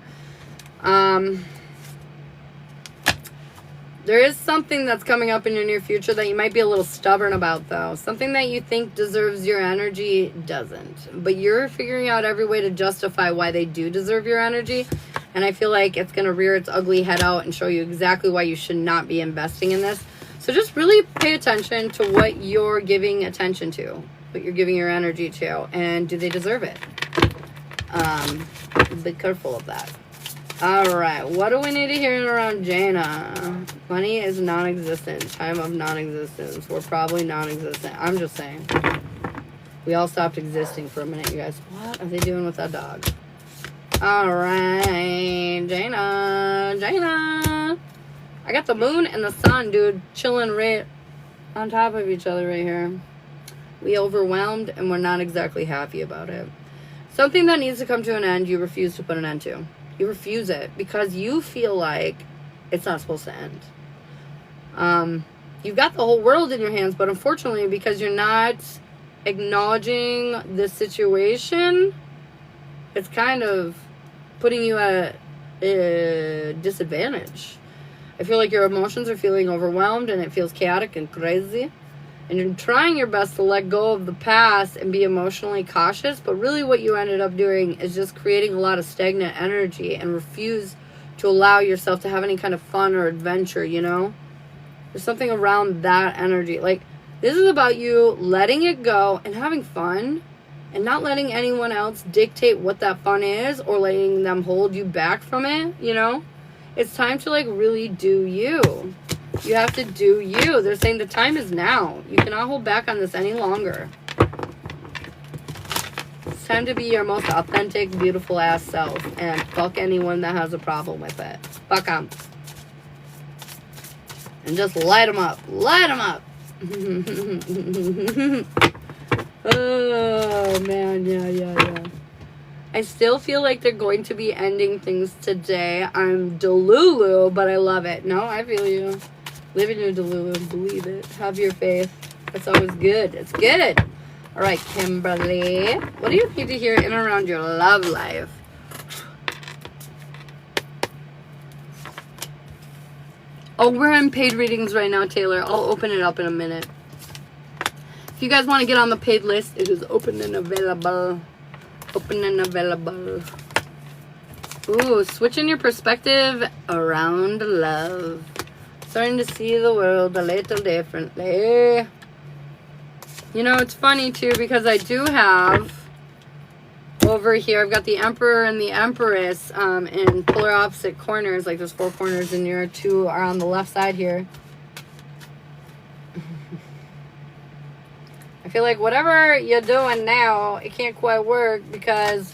There is something that's coming up in your near future that you might be a little stubborn about, though. Something that you think deserves your energy doesn't. But you're figuring out every way to justify why they do deserve your energy. And I feel like it's going to rear its ugly head out and show you exactly why you should not be investing in this. So just really pay attention to what you're giving attention to, what you're giving your energy to, and do they deserve it? Be careful of that. Alright, what do we need to hear around Jana? Money is non-existent. Time of non-existence. We're probably non-existent. I'm just saying. We all stopped existing for a minute, you guys. What are they doing with that dog? Alright, Jana. I got the moon and the sun, dude, chilling right on top of each other right here. We overwhelmed and we're not exactly happy about it. Something that needs to come to an end, you refuse to put an end to. You refuse it because you feel like it's not supposed to end. You've got the whole world in your hands, but unfortunately, because you're not acknowledging the situation, it's kind of putting you at a disadvantage. I feel like your emotions are feeling overwhelmed and it feels chaotic and crazy. And you're trying your best to let go of the past and be emotionally cautious. But really what you ended up doing is just creating a lot of stagnant energy and refuse to allow yourself to have any kind of fun or adventure, you know? There's something around that energy. Like, this is about you letting it go and having fun and not letting anyone else dictate what that fun is or letting them hold you back from it, you know? It's time to, like, really do you. You have to do you. They're saying the time is now. You cannot hold back on this any longer. It's time to be your most authentic, beautiful ass self and fuck anyone that has a problem with it. Fuck them. And just light them up. Light them up. Oh, man. Yeah. I still feel like they're going to be ending things today. I'm delulu, but I love it. No, I feel you. Live in your delulu. Believe it. Have your faith. It's always good. It's good. All right, Kimberly. What do you need to hear in and around your love life? Oh, we're in paid readings right now, Taylor. I'll open it up in a minute. If you guys want to get on the paid list, it is open and available. Open and available. Ooh, switching your perspective around love. Starting to see the world a little differently. You know, it's funny too because I do have over here, I've got the Emperor and the Empress in polar opposite corners. Like there's 4 corners and your 2 are on the left side here. I feel like whatever you're doing now, it can't quite work because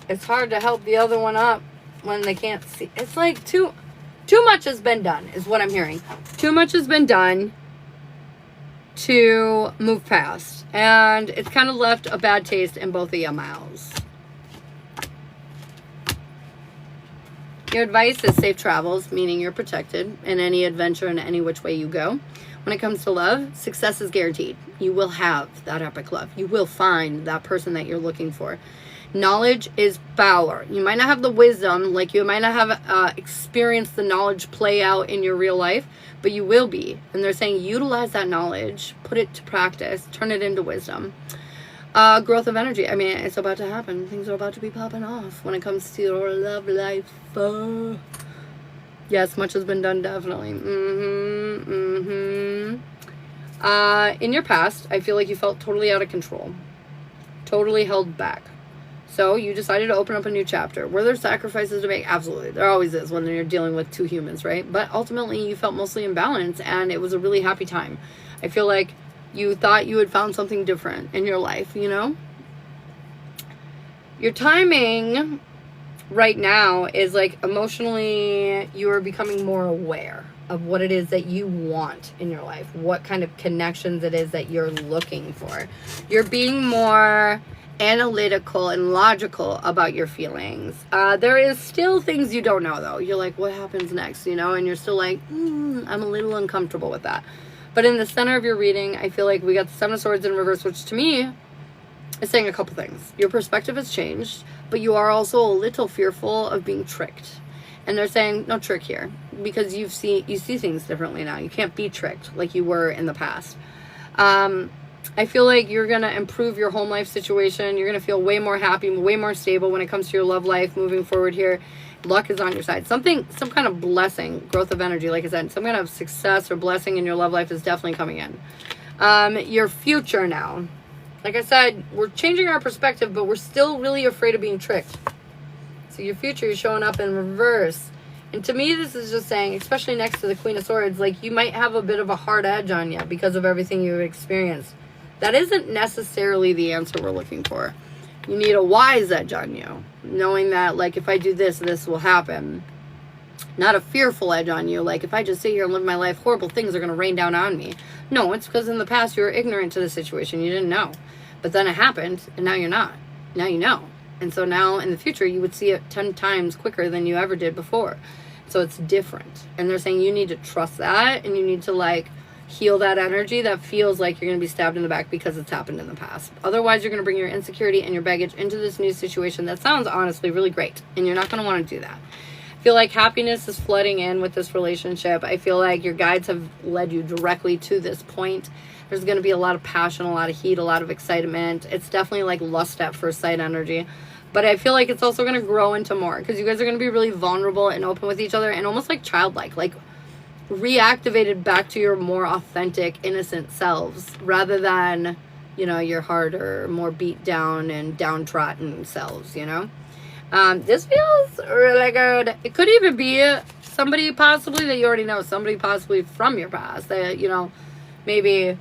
it's hard to help the other one up when they can't see. It's like too much has been done is what I'm hearing. Too much has been done to move past. And it's kind of left a bad taste in both of your mouths. Your advice is safe travels, meaning you're protected in any adventure in any which way you go. When it comes to love, success is guaranteed. You will have that epic love. You will find that person that you're looking for. Knowledge is power. You might not have the wisdom, like you might not have experienced the knowledge play out in your real life, but you will be. And they're saying utilize that knowledge, put it to practice, turn it into wisdom. Growth of energy. I mean, it's about to happen. Things are about to be popping off when it comes to your love life. Yes, much has been done, definitely. In your past, I feel like you felt totally out of control. Totally held back. So you decided to open up a new chapter. Were there sacrifices to make? Absolutely. There always is when you're dealing with 2 humans, right? But ultimately, you felt mostly in balance, and it was a really happy time. I feel like you thought you had found something different in your life, you know? Your timing right now is like emotionally, you are becoming more aware of what it is that you want in your life, what kind of connections it is that you're looking for. You're being more analytical and logical about your feelings. There is still things you don't know though. You're like, what happens next, you know? And you're still like, I'm a little uncomfortable with that. But in the center of your reading, I feel like we got the 7 of Swords in reverse, which to me is saying a couple things. Your perspective has changed, but you are also a little fearful of being tricked. And they're saying, no trick here, because you see things differently now. You can't be tricked like you were in the past. I feel like you're going to improve your home life situation. You're going to feel way more happy, way more stable when it comes to your love life moving forward here. Luck is on your side. Some kind of blessing, growth of energy, like I said, some kind of success or blessing in your love life is definitely coming in. Your future now. Like I said, we're changing our perspective, but we're still really afraid of being tricked. So your future is showing up in reverse. And to me, this is just saying, especially next to the Queen of Swords, like you might have a bit of a hard edge on you because of everything you've experienced. That isn't necessarily the answer we're looking for. You need a wise edge on you, knowing that, like, if I do this, this will happen. Not a fearful edge on you, like, if I just sit here and live my life, horrible things are going to rain down on me. No, it's because in the past you were ignorant to the situation. You didn't know. But then it happened, and now you're not. Now you know. And so now in the future, you would see it 10 times quicker than you ever did before. So it's different. And they're saying you need to trust that, and you need to, like, heal that energy that feels like you're going to be stabbed in the back because it's happened in the past. Otherwise, you're going to bring your insecurity and your baggage into this new situation that sounds honestly really great, and you're not going to want to do that. I feel like happiness is flooding in with this relationship. I feel like your guides have led you directly to this point. There's going to be a lot of passion, a lot of heat, a lot of excitement. It's definitely like lust at first sight energy. But I feel like it's also going to grow into more because you guys are going to be really vulnerable and open with each other and almost like childlike, like reactivated back to your more authentic, innocent selves rather than, you know, your harder, more beat down and downtrodden selves, you know? This feels really good. It could even be somebody possibly that you already know, somebody possibly from your past that, you know, maybe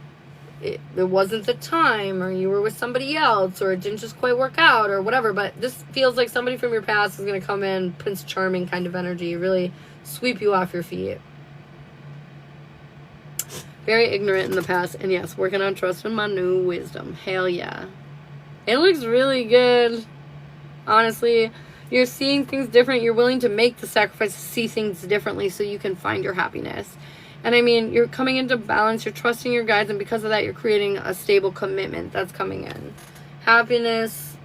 it wasn't the time, or you were with somebody else, or it didn't just quite work out, or whatever. But this feels like somebody from your past is going to come in, Prince Charming kind of energy, really sweep you off your feet. Very ignorant in the past, and yes, working on trusting my new wisdom. Hell yeah. It looks really good. Honestly, you're seeing things different. You're willing to make the sacrifice to see things differently so you can find your happiness. And I mean, you're coming into balance, you're trusting your guides, and because of that, you're creating a stable commitment that's coming in. Happiness,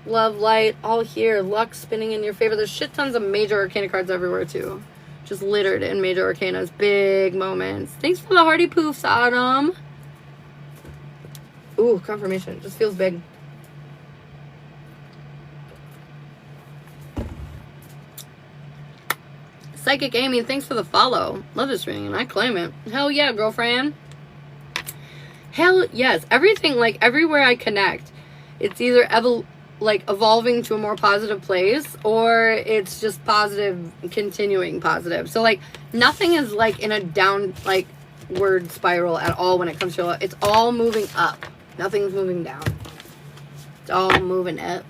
love, light, all here. Luck spinning in your favor. There's shit tons of major arcana cards everywhere, too. Just littered in major arcanas. Big moments. Thanks for the hearty poofs, Autumn. Ooh, confirmation. Just feels big. Psychic Amy, thanks for the follow. Love this ring, and I claim it. Hell yeah, girlfriend. Hell yes. Everything, like, everywhere I connect, it's either evolving to a more positive place, or it's just positive, continuing positive. So, like, nothing is, like, in a downward spiral at all when it comes to it. It's all moving up. Nothing's moving down. It's all moving up.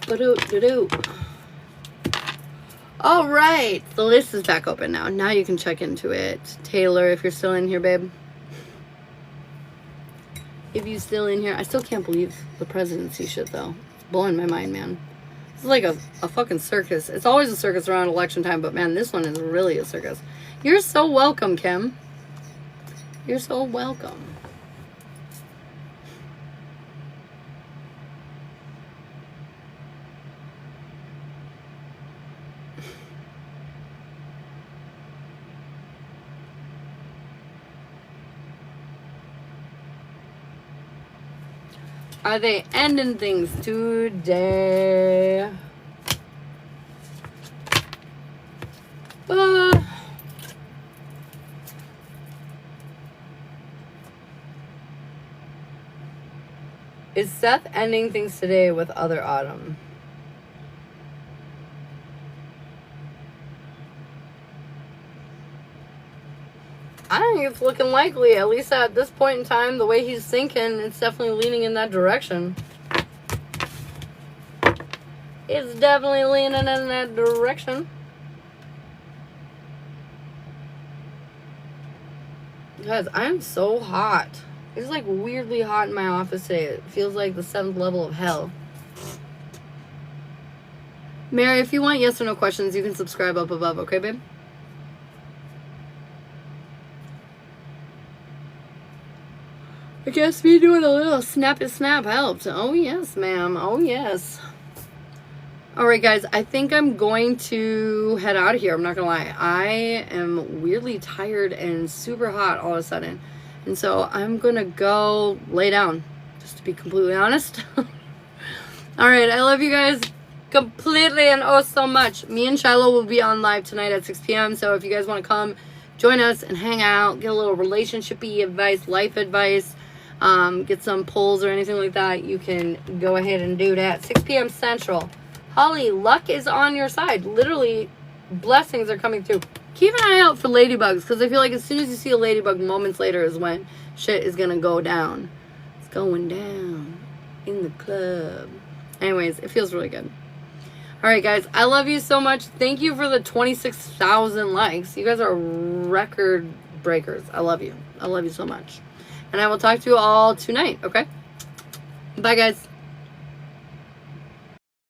Ba-do-do-do. All right, the list is back open now. Now you can check into it. Taylor, if you're still in here, babe. If you're still in here. I still can't believe the presidency shit, though. It's blowing my mind, man. This is like a fucking circus. It's always a circus around election time, but, man, this one is really a circus. You're so welcome, Kim. You're so welcome. Are they ending things today? Is Seth ending things today with other Autumn? I think it's looking likely, at least at this point in time, the way he's thinking, it's definitely leaning in that direction. It's definitely leaning in that direction. Guys, I'm so hot. It's like weirdly hot in my office today. It feels like the 7th level of hell. Mary, if you want yes or no questions, you can subscribe up above, okay, babe? I guess me doing a little snap helped. Oh, yes, ma'am. Oh, yes. All right, guys. I think I'm going to head out of here. I'm not going to lie. I am weirdly tired and super hot all of a sudden. And so I'm going to go lay down, just to be completely honest. All right. I love you guys completely and oh so much. Me and Shiloh will be on live tonight at 6 p.m. So if you guys want to come join us and hang out, get a little relationship-y advice, life advice, get some polls or anything like that, you can go ahead and do that. 6 p.m. Central. Holly, luck is on your side. Literally, blessings are coming through. Keep an eye out for ladybugs, because I feel like as soon as you see a ladybug, moments later is when shit is going to go down. It's going down in the club. Anyways, it feels really good. All right, guys. I love you so much. Thank you for the 26,000 likes. You guys are record breakers. I love you. I love you so much. And I will talk to you all tonight, okay? Bye, guys.